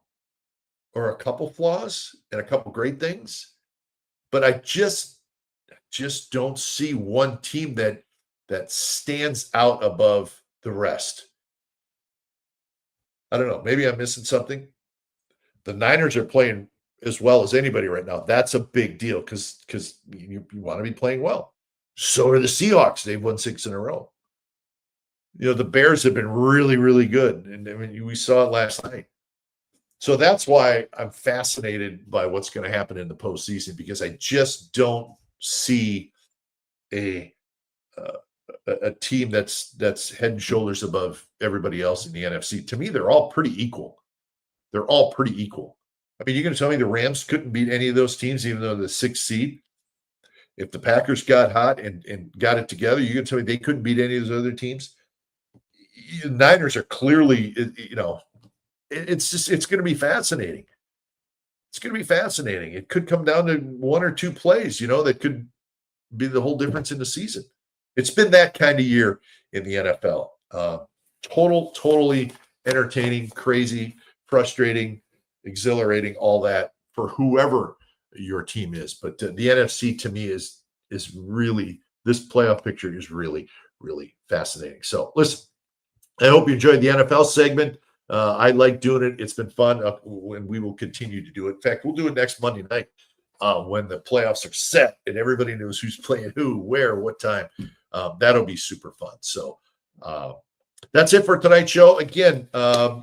or a couple flaws and a couple great things. But I just don't see one team that stands out above the rest. I don't know. Maybe I'm missing something. The Niners are playing as well as anybody right now. That's a big deal because you want to be playing well. So are the Seahawks. They've won 6 in a row. The Bears have been really, really good. And I mean, we saw it last night. So that's why I'm fascinated by what's going to happen in the postseason, because I just don't see a team that's head and shoulders above everybody else in the NFC. To me, they're all pretty equal. They're all pretty equal. I mean, you're going to tell me the Rams couldn't beat any of those teams, even though they're the 6th seed? If the Packers got hot and got it together, you're going to tell me they couldn't beat any of those other teams? The Niners are clearly, it's going to be fascinating. It's going to be fascinating. It could come down to 1 or 2 plays, that could be the whole difference in the season. It's been that kind of year in the NFL. Totally entertaining, crazy, frustrating, exhilarating, all that for whoever your team is. But the NFC to me is really, this playoff picture is really, really fascinating. So listen, I hope you enjoyed the NFL segment. I like doing it. It's been fun, and we will continue to do it. In fact, we'll do it next Monday night when the playoffs are set and everybody knows who's playing who, where, what time. That'll be super fun. So that's it for tonight's show. Again, I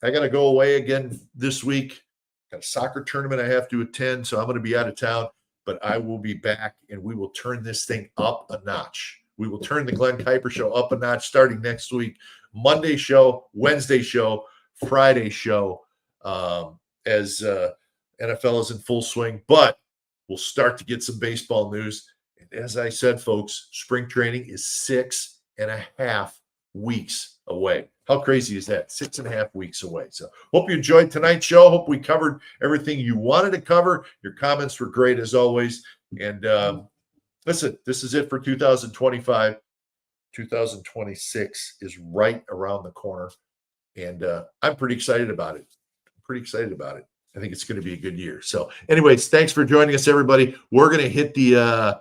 got to go away again this week. Got a soccer tournament I have to attend, so I'm going to be out of town. But I will be back, and we will turn this thing up a notch. We will turn the Glenn Kuiper Show up a notch starting next week. Monday show, Wednesday show, Friday show, as NFL is in full swing. But we'll start to get some baseball news. And as I said, folks, spring training is 6.5 weeks away. How crazy is that? 6.5 weeks away. So hope you enjoyed tonight's show. Hope we covered everything you wanted to cover. Your comments were great as always. And listen, this is it for 2025. 2026 is right around the corner. And I'm pretty excited about it. I think it's going to be a good year. So anyways, thanks for joining us, everybody. We're going to hit the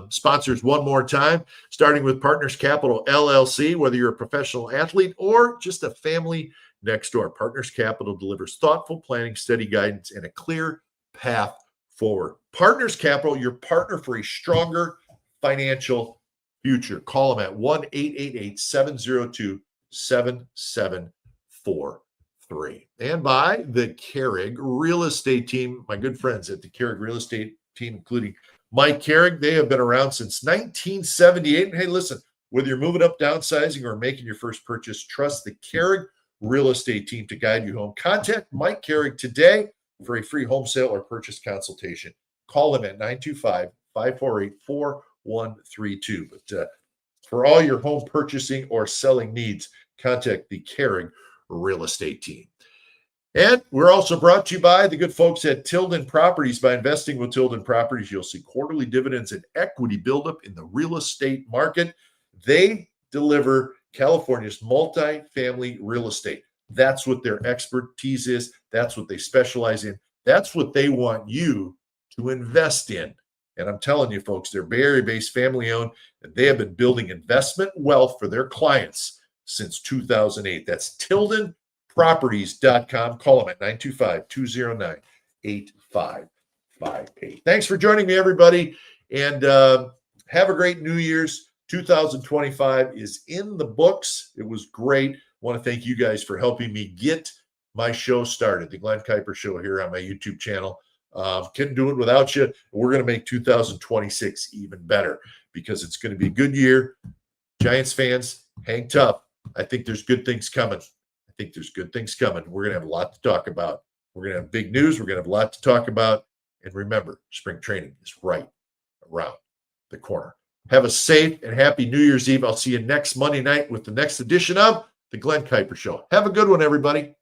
sponsors one more time, starting with Partners Capital LLC. Whether you're a professional athlete or just a family next door, Partners Capital delivers thoughtful planning, steady guidance, and a clear path forward. Partners Capital, your partner for a stronger financial future. Call them at 1-888-702-7743. And by the Carrig Real Estate Team, my good friends at the Carrig Real Estate Team, including Mike Carrig. They have been around since 1978. And hey, listen, whether you're moving up, downsizing, or making your first purchase, trust the Carrig Real Estate Team to guide you home. Contact Mike Carrig today for a free home sale or purchase consultation. Call them at 925-548-4132. But for all your home purchasing or selling needs, contact the Carrig Real Estate Team. And we're also brought to you by the good folks at Tilden Properties. By investing with Tilden Properties, you'll see quarterly dividends and equity buildup in the real estate market. They deliver California's multifamily real estate. That's what their expertise is. That's what they specialize in. That's what they want you to invest in. And I'm telling you, folks, they're Bay Area-based, family-owned, and they have been building investment wealth for their clients since 2008. That's TildenProperties.com. Call them at 925-209-8558. Thanks for joining me, everybody, and have a great New Year's. 2025 is in the books. It was great. I want to thank you guys for helping me get my show started, the Glenn Kuiper Show here on my YouTube channel. Couldn't do it without you. We're going to make 2026 even better because it's going to be a good year. Giants fans, hang tough. I think there's good things coming. We're going to have a lot to talk about. We're going to have big news. We're going to have a lot to talk about. And remember, spring training is right around the corner. Have a safe and happy New Year's Eve. I'll see you next Monday night with the next edition of the Glenn Kuiper Show. Have a good one, everybody.